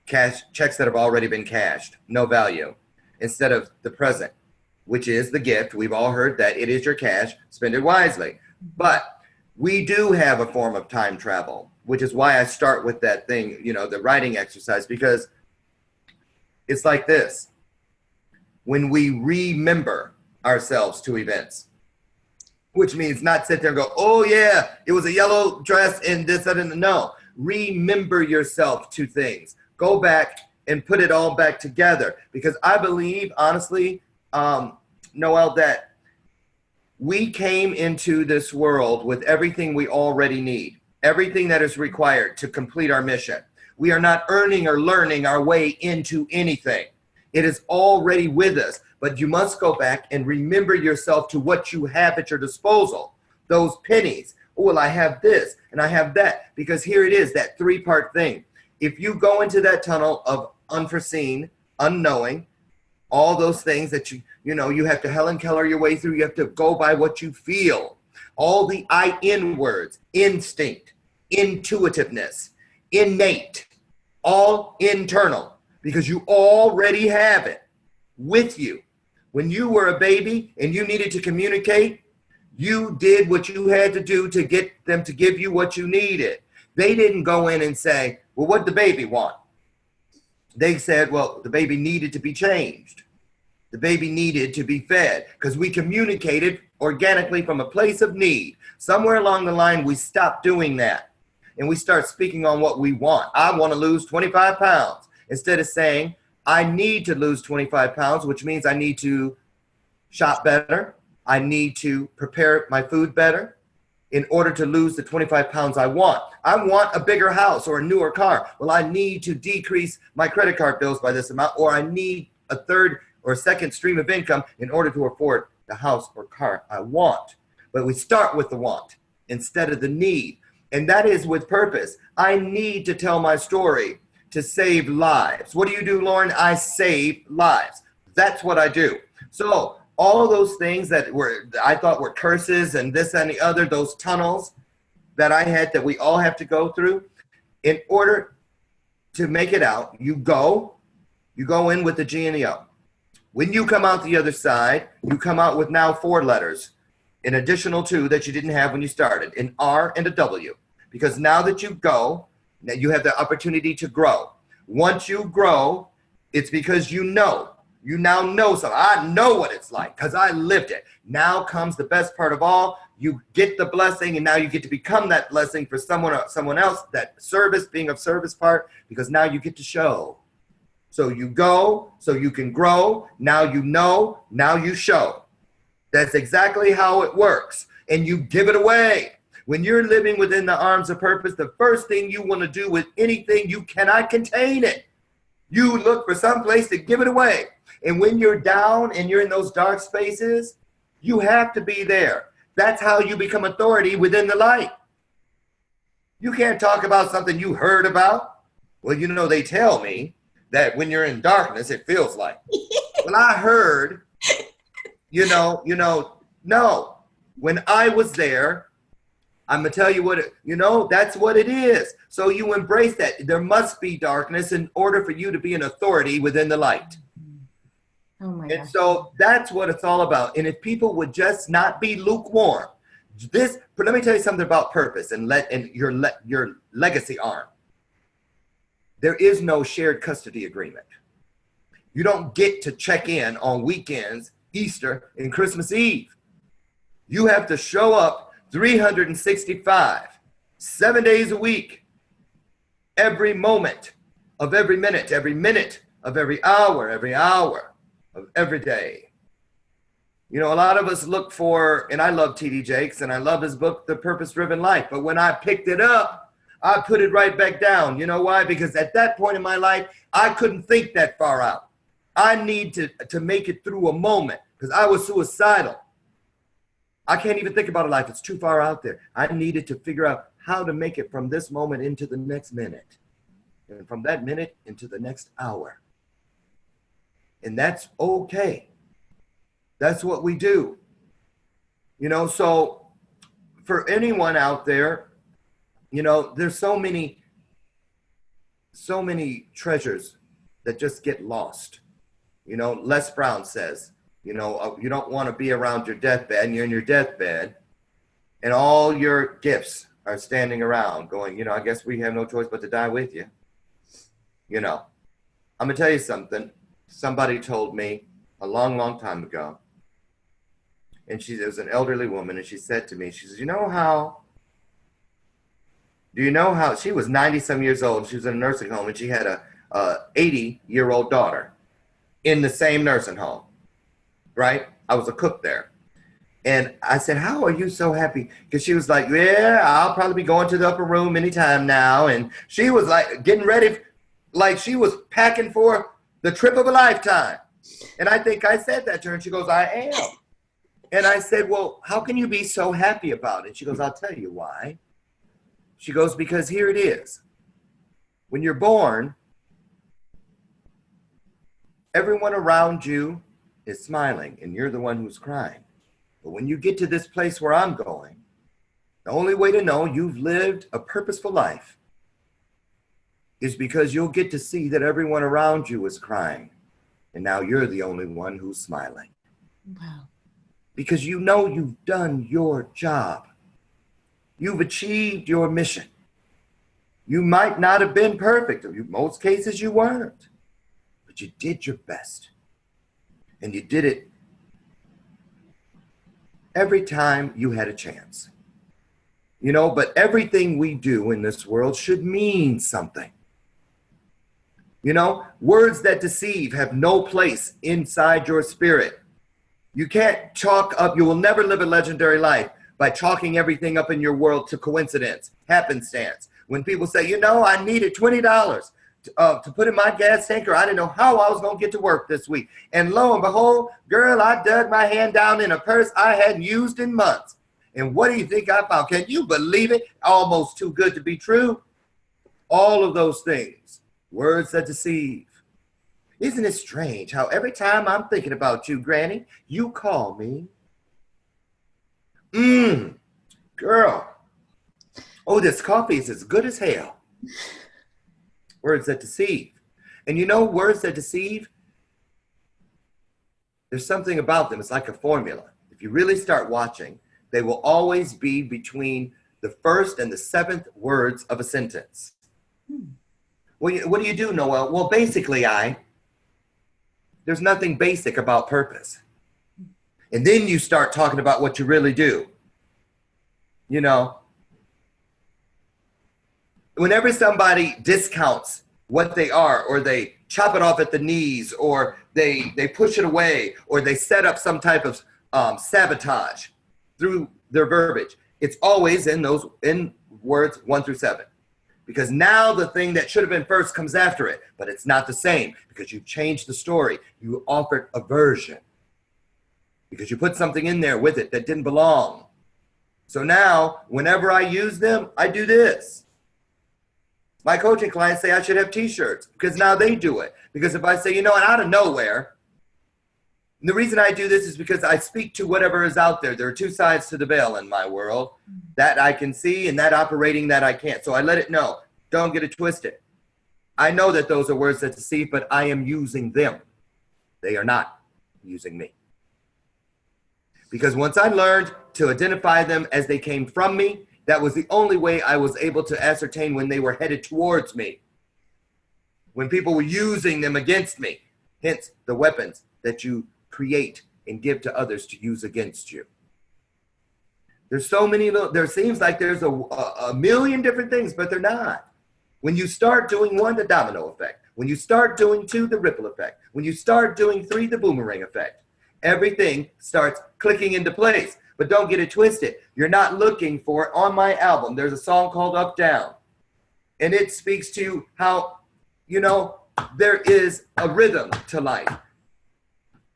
checks that have already been cashed, no value, instead of the present, which is the gift. We've all heard that it is your cash, spend it wisely. But we do have a form of time travel, which is why I start with that thing, the writing exercise, because it's like this. When we remember ourselves to events, which means not sit there and go, oh yeah, it was a yellow dress and this, that, and no. Remember yourself to things. Go back and put it all back together. Because I believe, honestly, Noelle, that we came into this world with everything we already need, everything that is required to complete our mission. We are not earning or learning our way into anything. It is already with us, but you must go back and remember yourself to what you have at your disposal. Those pennies. Oh, well, I have this and I have that, because here it is, that three-part thing. If you go into that tunnel of unforeseen, unknowing, all those things that you have to Helen Keller your way through, you have to go by what you feel. All the IN words, instinct, intuitiveness, innate, all internal, because you already have it with you. When you were a baby and you needed to communicate, you did what you had to do to get them to give you what you needed. They didn't go in and say, well, what did the baby want? They said, well, the baby needed to be changed. The baby needed to be fed, because we communicated organically from a place of need. Somewhere along the line, we stopped doing that. And we start speaking on what we want. I want to lose 25 pounds. Instead of saying, I need to lose 25 pounds, which means I need to shop better. I need to prepare my food better in order to lose the 25 pounds I want. I want a bigger house or a newer car. Well, I need to decrease my credit card bills by this amount, or I need a third or second stream of income in order to afford the house or car I want. But we start with the want instead of the need. And that is with purpose. I need to tell my story to save lives. What do you do, Loren? I save lives. That's what I do. So all those things that I thought were curses and this and the other, those tunnels that I had that we all have to go through, in order to make it out, you go in with the G and the O. When you come out the other side, you come out with now 4 letters, an additional 2 that you didn't have when you started, an R and a W. Because now that you go, now you have the opportunity to grow. Once you grow, it's because you now know something. I know what it's like because I lived it. Now comes the best part of all. You get the blessing, and now you get to become that blessing for someone else, that service, being of service part, because now you get to show. So you go so you can grow. Now you know, now you show. That's exactly how it works. And you give it away. When you're living within the arms of purpose, the first thing you want to do with anything, you cannot contain it. You look for some place to give it away. And when you're down and you're in those dark spaces, you have to be there. That's how you become authority within the light. You can't talk about something you heard about. Well, they tell me that when you're in darkness, it feels like. Well, I heard, no. When I was there, I'm going to tell you that's what it is. So you embrace that. There must be darkness in order for you to be an authority within the light. Oh my And gosh. so that's what it's all about. And if people would just not be lukewarm, but let me tell you something about purpose and your legacy arm. There is no shared custody agreement. You don't get to check in on weekends, Easter, and Christmas Eve. You have to show up 365, 7 days a week, every moment of every minute of every hour of every day. A lot of us look for, and I love T.D. Jakes, and I love his book, The Purpose-Driven Life. But when I picked it up, I put it right back down. You know why? Because at that point in my life, I couldn't think that far out. I need to make it through a moment because I was suicidal. I can't even think about a life. It's too far out there. I needed to figure out how to make it from this moment into the next minute, and from that minute into the next hour. And that's okay. That's what we do. So for anyone out there, there's so many treasures that just get lost. Les Brown says, you don't want to be around your deathbed and you're in your deathbed and all your gifts are standing around going, you know, I guess we have no choice but to die with you. You know, I'm going to tell you something. Somebody told me a long, long time ago, and it was an elderly woman, and she said to me, she says, do you know how, she was 90 some years old. She was in a nursing home, and she had a 80-year-old daughter in the same nursing home, right? I was a cook there. And I said, how are you so happy? Because she was like, yeah, I'll probably be going to the upper room anytime now. And she was like getting ready, like she was packing for the trip of a lifetime. And I think I said that to her, and she goes, I am. And I said, well, how can you be so happy about it? She goes, I'll tell you why. She goes, because here it is. When you're born, everyone around you is smiling, and you're the one who's crying. But when you get to this place where I'm going, the only way to know you've lived a purposeful life is because you'll get to see that everyone around you is crying. And now you're the only one who's smiling. Wow. Because you know you've done your job. You've achieved your mission. You might not have been perfect. In most cases you weren't. But you did your best. And you did it every time you had a chance. You know, but everything we do in this world should mean something. You know, words that deceive have no place inside your spirit. You can't chalk up, you will never live a legendary life by chalking everything up in your world to coincidence, happenstance. When people say, you know, I needed $20 to put in my gas tank, or I didn't know how I was going to get to work this week. And lo and behold, girl, I dug my hand down in a purse I hadn't used in months. And what do you think I found? Can you believe it? Almost too good to be true. All of those things, words that deceive. Isn't it strange how every time I'm thinking about you, Granny, you call me? Girl. Oh, this coffee is as good as hell. Words that deceive. And you know, words that deceive, there's something about them. It's like a formula. If you really start watching, they will always be between the first and the seventh words of a sentence. What do you do, Noelle? Well, basically, there's nothing basic about purpose. And then you start talking about what you really do. You know, whenever somebody discounts what they are, or they chop it off at the knees, or they push it away, or they set up some type of sabotage through their verbiage, it's always in words 1 through 7. Because now the thing that should have been first comes after it, but it's not the same because you've changed the story. You offered a version because you put something in there with it that didn't belong. So now, whenever I use them, I do this. My coaching clients say I should have t-shirts because now they do it. Because if I say, you know, and out of nowhere, and the reason I do this is because I speak to whatever is out there. There are two sides to the veil in my world, that I can see and that operating that I can't. So I let it know. Don't get it twisted. I know that those are words that deceive, but I am using them. They are not using me. Because once I learned to identify them as they came from me, that was the only way I was able to ascertain when they were headed towards me. When people were using them against me. Hence the weapons that you create and give to others to use against you. There's so many, there seems like there's a million different things, but they're not. When you start doing 1, the domino effect. When you start doing 2, the ripple effect. When you start doing 3, the boomerang effect. Everything starts clicking into place. But don't get it twisted. You're not looking for it. On my album, there's a song called Up Down. And it speaks to how, you know, there is a rhythm to life.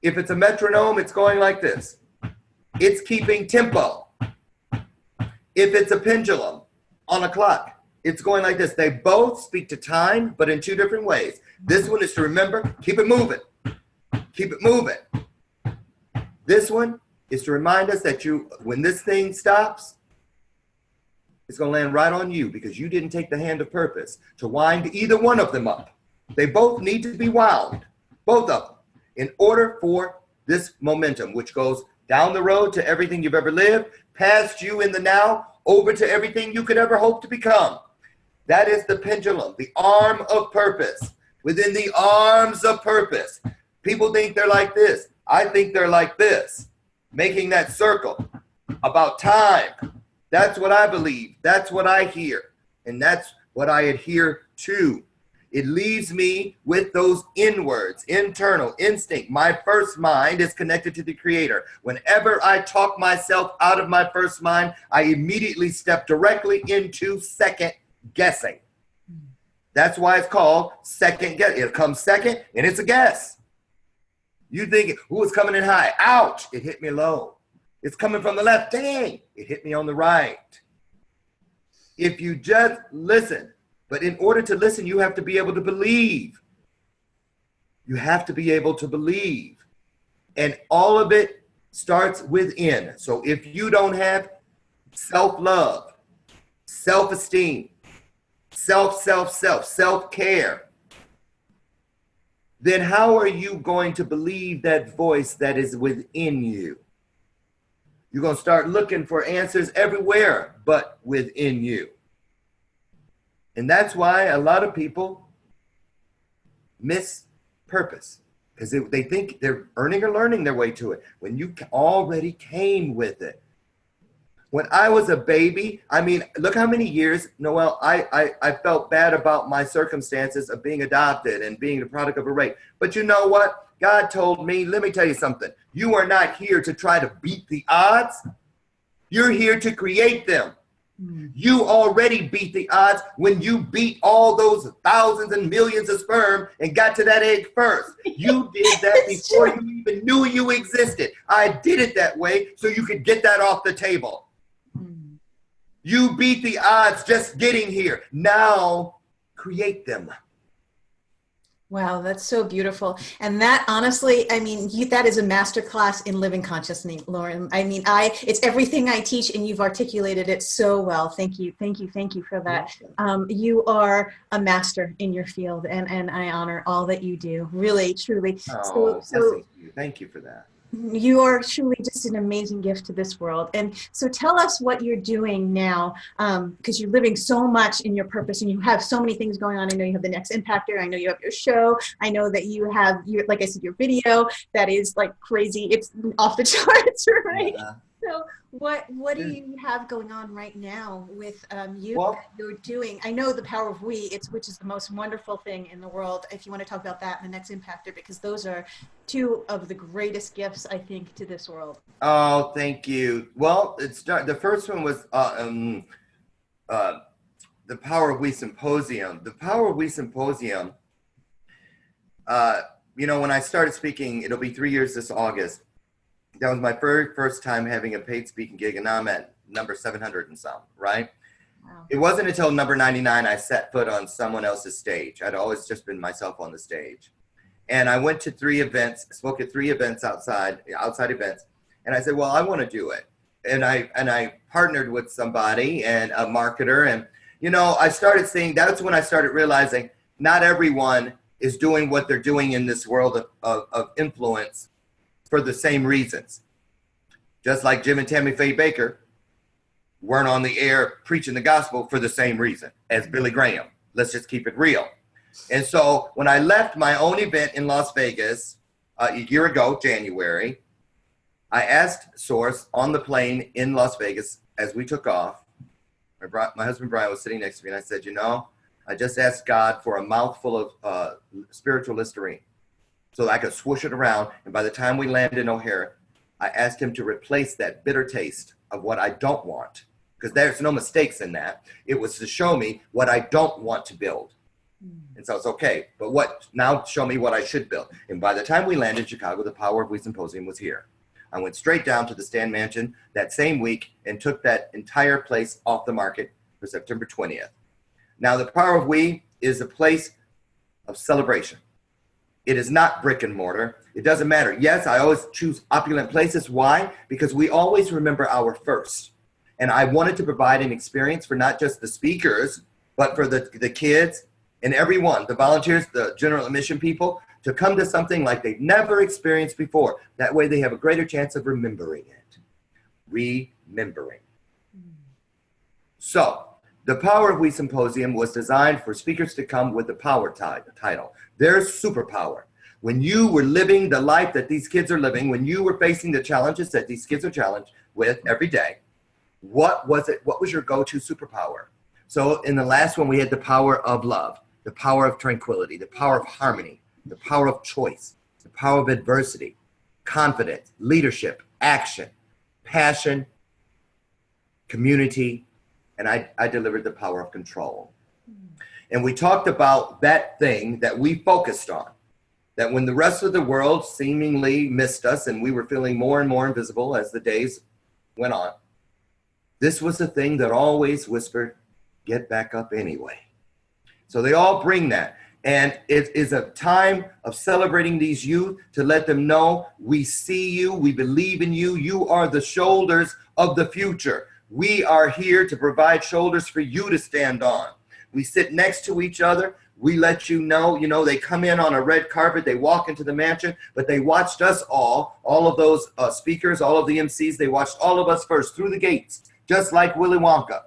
If it's a metronome, it's going like this. It's keeping tempo. If it's a pendulum on a clock, it's going like this. They both speak to time, but in 2 different ways. This one is to remember, keep it moving. Keep it moving. This one is to remind us that when this thing stops, it's going to land right on you because you didn't take the hand of purpose to wind either one of them up. They both need to be wound, both of them, in order for this momentum, which goes down the road to everything you've ever lived, past you in the now, over to everything you could ever hope to become. That is the pendulum, the arm of purpose. Within the arms of purpose. People think they're like this. I think they're like this. Making that circle about time. That's what I believe. That's what I hear. And that's what I adhere to. It leaves me with those inwards, internal instinct. My first mind is connected to the Creator. Whenever I talk myself out of my first mind, I immediately step directly into second guessing. That's why it's called second guess. It comes second and it's a guess. You think, ooh, it's coming in high. Ouch, it hit me low. It's coming from the left. Dang, it hit me on the right. If you just listen, but in order to listen, you have to be able to believe. You have to be able to believe. And all of it starts within. So if you don't have self-love, self-esteem, self-care, then how are you going to believe that voice that is within you? You're going to start looking for answers everywhere but within you. And that's why a lot of people miss purpose, because they think they're earning or learning their way to it when you already came with it. When I was a baby, I mean, look how many years, Noelle, I felt bad about my circumstances of being adopted and being the product of a rape. But you know what? God told me, let me tell you something. You are not here to try to beat the odds. You're here to create them. You already beat the odds when you beat all those thousands and millions of sperm and got to that egg first. You did that before you even knew you existed. I did it that way so you could get that off the table. You beat the odds just getting here. Now create them. Wow, that's so beautiful. And that, honestly, I mean, that is a masterclass in living consciousness, Loren. I mean, it's everything I teach, and you've articulated it so well. Thank you for that. You are a master in your field, and I honor all that you do, really, truly. Oh, thank you for that. You are truly just an amazing gift to this world. And so tell us what you're doing now, because you're living so much in your purpose and you have so many things going on. I know you have the Next Impactor. I know you have your show. I know that you have like I said, your video that is like crazy. It's off the charts, right? Yeah. So what do you have going on right now with that you're doing? I know the Power of We, which is the most wonderful thing in the world. If you want to talk about that and the Next Impactor, because those are two of the greatest gifts, I think, to this world. Oh, thank you. Well, the first one was the Power of We Symposium. The Power of We Symposium, when I started speaking, it'll be 3 years this August. That was my first time having a paid speaking gig, and now I'm at number 700 and some, right? Wow. It wasn't until number 99 I set foot on someone else's stage. I'd always just been myself on the stage. And I went to 3 events, spoke at 3 events outside events, and I said, well, I want to do it. And I partnered with somebody and a marketer, and I started seeing, that's when I started realizing not everyone is doing what they're doing in this world of influence for the same reasons. Just like Jim and Tammy Faye Baker weren't on the air preaching the gospel for the same reason as Billy Graham. Let's just keep it real. And so when I left my own event in Las Vegas a year ago, January, I asked Source on the plane in Las Vegas as we took off. My husband Brian was sitting next to me, and I said, I just asked God for a mouthful of spiritual Listerine so that I could swoosh it around. And by the time we landed in O'Hare, I asked him to replace that bitter taste of what I don't want, because there's no mistakes in that. It was to show me what I don't want to build. And so it's okay, but now show me what I should build. And by the time we landed in Chicago, the Power of We Symposium was here. I went straight down to the Stan Mansion that same week and took that entire place off the market for September 20th. Now, the Power of We is a place of celebration. It is not brick and mortar. It doesn't matter. Yes, I always choose opulent places. Why? Because we always remember our first. And I wanted to provide an experience for not just the speakers, but for the kids and everyone, the volunteers, the general admission people, to come to something like they've never experienced before. That way they have a greater chance of remembering it. Remembering. So, the Power of We Symposium was designed for speakers to come with the power title. Their superpower. When you were living the life that these kids are living, when you were facing the challenges that these kids are challenged with every day, what was it? What was your go-to superpower? So in the last one, we had the power of love, the power of tranquility, the power of harmony, the power of choice, the power of adversity, confidence, leadership, action, passion, community, and I delivered the power of control. And we talked about that thing that we focused on, that when the rest of the world seemingly missed us and we were feeling more and more invisible as the days went on, this was the thing that always whispered, get back up anyway. So they all bring that. And it is a time of celebrating these youth to let them know we see you, we believe in you, you are the shoulders of the future. We are here to provide shoulders for you to stand on. We sit next to each other. We let you know, they come in on a red carpet, they walk into the mansion, but they watched us all of those speakers, all of the MCs, they watched all of us first through the gates, just like Willy Wonka,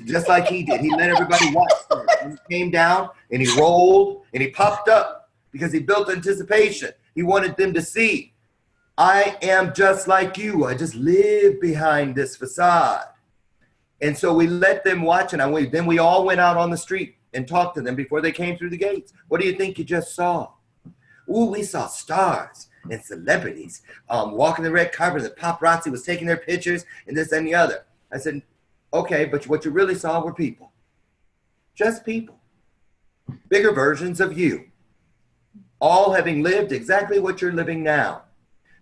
just like he did. He let everybody watch first. And he came down and he rolled and he popped up because he built anticipation. He wanted them to see, I am just like you. I just live behind this facade. And so we let them watch, and then we all went out on the street and talked to them before they came through the gates. What do you think you just saw? Ooh, we saw stars and celebrities walking the red carpet. The paparazzi was taking their pictures and this and the other. I said, okay, but what you really saw were people. Just people. Bigger versions of you. All having lived exactly what you're living now.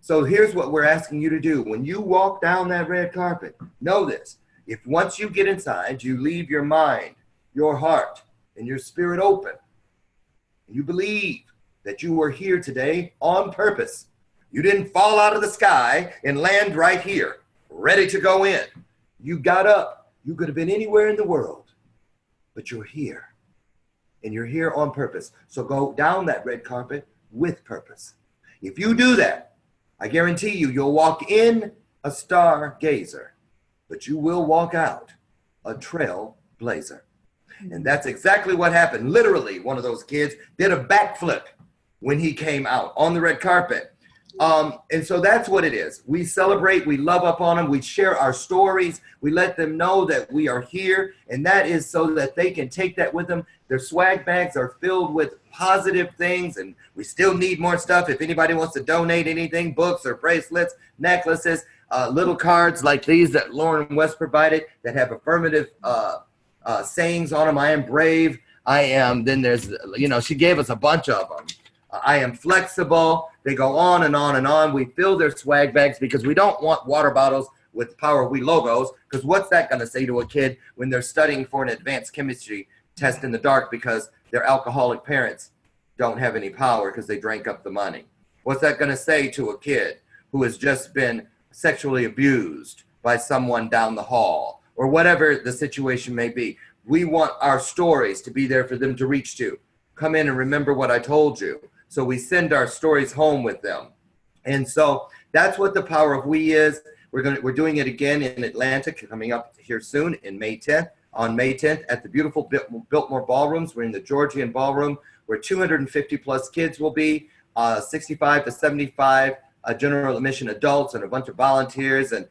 So here's what we're asking you to do. When you walk down that red carpet, know this. If once you get inside, you leave your mind, your heart, and your spirit open, you believe that you were here today on purpose. You didn't fall out of the sky and land right here, ready to go in. You got up. You could have been anywhere in the world, but you're here. And you're here on purpose. So go down that red carpet with purpose. If you do that, I guarantee you'll walk in a stargazer, but you will walk out a trailblazer. And that's exactly what happened. Literally, one of those kids did a backflip when he came out on the red carpet. And so that's what it is. We celebrate, we love up on them, we share our stories, we let them know that we are here, and that is so that they can take that with them. Their swag bags are filled with positive things, and we still need more stuff. If anybody wants to donate anything, books or bracelets, necklaces, little cards like these that Loren West provided that have affirmative sayings on them. I am brave. I am, then there's, she gave us a bunch of them. I am flexible. They go on and on and on. We fill their swag bags because we don't want water bottles with Power We logos, because what's that going to say to a kid when they're studying for an advanced chemistry test in the dark because their alcoholic parents don't have any power because they drank up the money? What's that going to say to a kid who has just been sexually abused by someone down the hall or whatever the situation may be? We want our stories to be there for them to reach to. Come in and remember what I told you. So we send our stories home with them. And so that's what the Power of We is. We're doing it again in Atlanta, coming up here soon in May 10th. On May 10th at the beautiful Biltmore Ballrooms. We're in the Georgian Ballroom where 250 plus kids will be, 65 to 75 general admission adults and a bunch of volunteers. And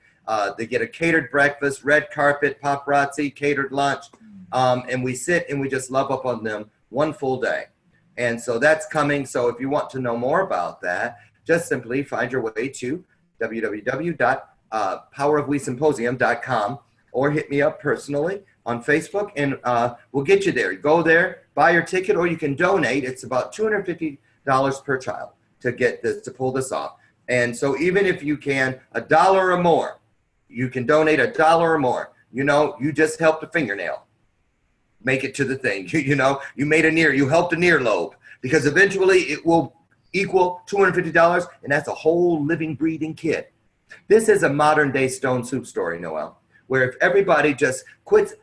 they get a catered breakfast, red carpet, paparazzi, catered lunch. And we sit and we just love up on them one full day. And so that's coming. So if you want to know more about that, just simply find your way to www.powerofwesymposium.com or hit me up personally on Facebook, and we'll get you there. You go there, buy your ticket, or you can donate. It's about $250 per child to get this, to pull this off. And so even if you can, $1 or more, you can donate $1 or more. You just helped a fingernail make it to the thing. You made you helped a earlobe, because eventually it will equal $250, and that's a whole living, breathing kid. This is a modern day Stone Soup story, Noelle, where if everybody just quits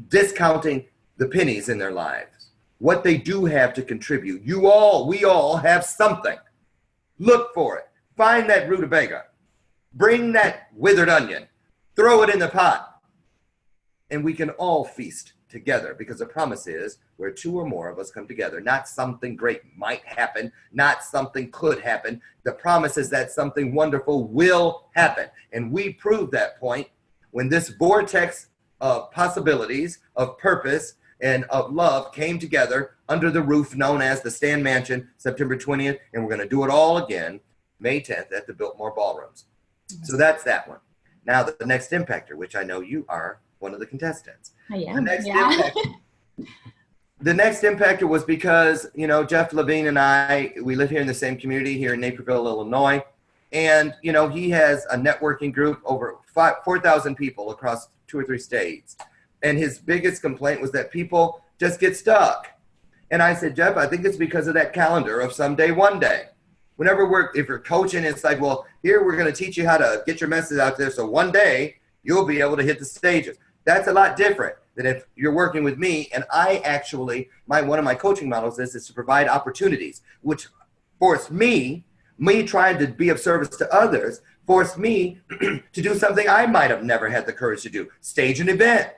discounting the pennies in their lives, what they do have to contribute. We all have something. Look for it. Find that rutabaga. Bring that withered onion. Throw it in the pot. And we can all feast together, because the promise is where two or more of us come together, not something great might happen, not something could happen. The promise is that something wonderful will happen. And we prove that point when this vortex of possibilities, of purpose, and of love came together under the roof known as the Stan Mansion, September 20th. And we're going to do it all again, May 10th at the Biltmore Ballrooms. So that's that one. Now the next impactor, which I know you are one of the contestants. I am. The next impactor was because, Jeff Levine and I, we live here in the same community here in Naperville, Illinois. And, he has a networking group over 4,000 people across 2 or 3 states. And his biggest complaint was that people just get stuck. And I said, Jeff, I think it's because of that calendar of someday, one day. If you're coaching, it's like, well, here we're going to teach you how to get your message out there. So one day you'll be able to hit the stages. That's a lot different than if you're working with me. And I actually, one of my coaching models is to provide opportunities, which forced me trying to be of service to others, forced me to do something I might have never had the courage to do, stage an event.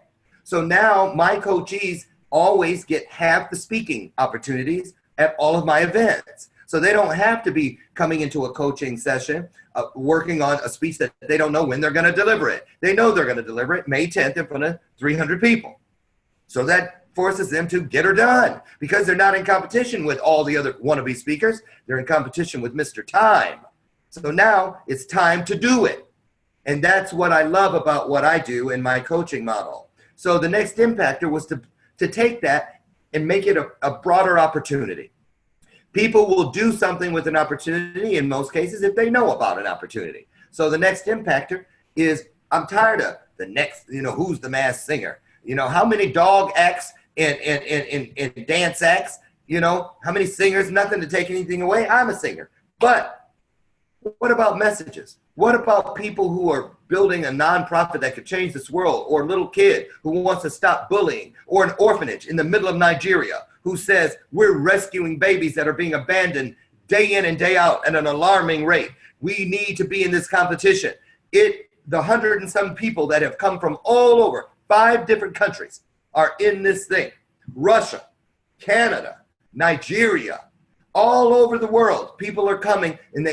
So now my coachees always get half the speaking opportunities at all of my events. So they don't have to be coming into a coaching session, working on a speech that they don't know when they're going to deliver it. They know they're going to deliver it May 10th in front of 300 people. So that forces them to get her done, because they're not in competition with all the other wannabe speakers. They're in competition with Mr. Time. So now it's time to do it. And that's what I love about what I do in my coaching model. So the next impactor was to take that and make it a broader opportunity. People will do something with an opportunity in most cases if they know about an opportunity. So the next impactor is, I'm tired of the next, who's the masked singer? How many dog acts and dance acts? How many singers? Nothing to take anything away. I'm a singer. But what about messages? What about people who are building a nonprofit that could change this world, or a little kid who wants to stop bullying, or an orphanage in the middle of Nigeria who says we're rescuing babies that are being abandoned day in and day out at an alarming rate? We need to be in this competition. The 100 and some people that have come from all over 5 different countries are in this thing. Russia, Canada, Nigeria, all over the world. People are coming, and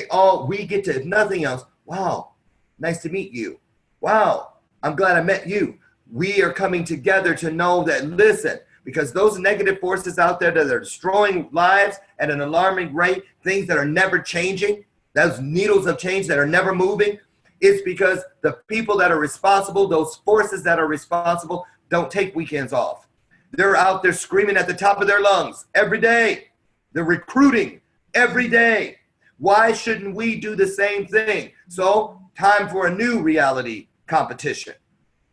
we get to, if nothing else, wow, nice to meet you. Wow, I'm glad I met you. We are coming together to know that, listen, because those negative forces out there that are destroying lives at an alarming rate, things that are never changing, those needles of change that are never moving, it's because the people that are responsible, those forces that are responsible, don't take weekends off. They're out there screaming at the top of their lungs every day. They're recruiting every day. Why shouldn't we do the same thing? So, time for a new reality competition.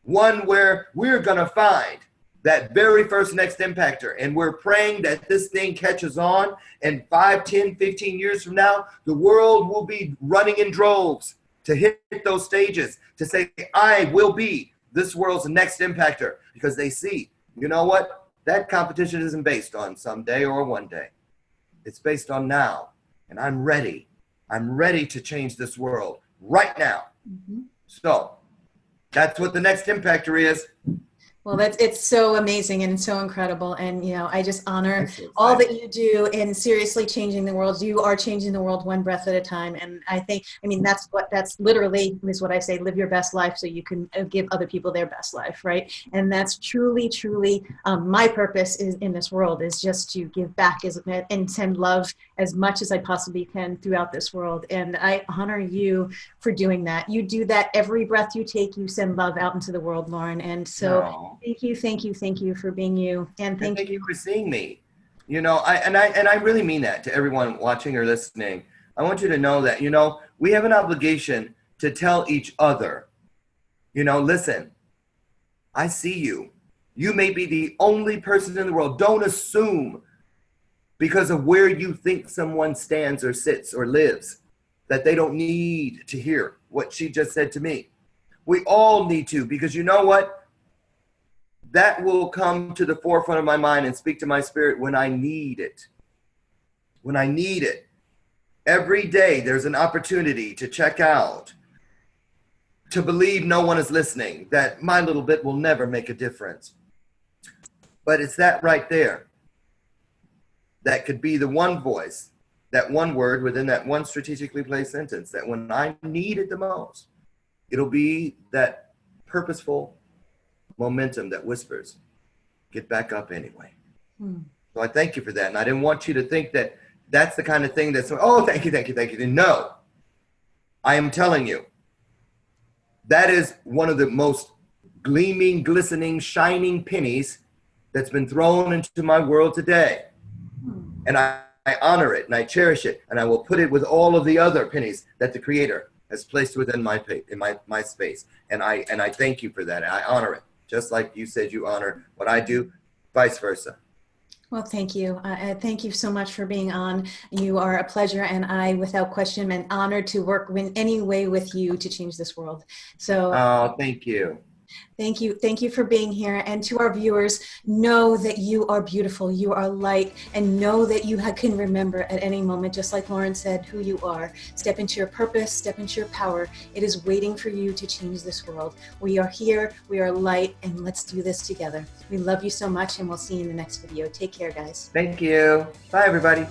One where we're going to find that very first next impactor. And we're praying that this thing catches on. And 5, 10, 15 years from now, the world will be running in droves to hit those stages, to say, I will be this world's next impactor. Because they see, you know what? That competition isn't based on someday or one day. It's based on now. And I'm ready. I'm ready to change this world right now. Mm-hmm. So that's what the next impactor is. Well, it's so amazing and so incredible. And, I just honor all that you do in seriously changing the world. You are changing the world one breath at a time. And that's literally is what I say, live your best life so you can give other people their best life, right? And that's truly, truly my purpose is in this world, is just to give back and send love as much as I possibly can throughout this world. And I honor you for doing that. You do that every breath you take, you send love out into the world, Loren. And so thank you for being you. And thank you for seeing me. I really mean that to everyone watching or listening. I want you to know that, we have an obligation to tell each other, listen, I see you. You may be the only person in the world. Don't assume because of where you think someone stands or sits or lives that they don't need to hear what she just said to me. We all need to, because you know what? that will come to the forefront of my mind and speak to my spirit when I need it. When I need it. Every day there's an opportunity to check out, to believe no one is listening, that my little bit will never make a difference. But it's that right there that could be the one voice, that one word within that one strategically placed sentence, that when I need it the most, it'll be that purposeful momentum that whispers, get back up anyway. So I thank you for that. And I didn't want you to think that that's the kind of thing that's, oh, thank you, thank you, thank you. No, I am telling you, that is one of the most gleaming, glistening, shining pennies that's been thrown into my world today. And I honor it and I cherish it, and I will put it with all of the other pennies that the Creator has placed within my space. And I thank you for that. I honor it, just like you said you honor what I do, vice versa. Well, thank you. Thank you so much for being on. You are a pleasure, and I, without question, am honored to work in any way with you to change this world. So, thank you. Thank you. Thank you for being here. And to our viewers, know that you are beautiful. You are light, and know that you can remember at any moment, just like Loren said, who you are. Step into your purpose, step into your power. It is waiting for you to change this world. We are here, we are light, and let's do this together. We love you so much, and we'll see you in the next video. Take care, guys. Thank you. Bye, everybody.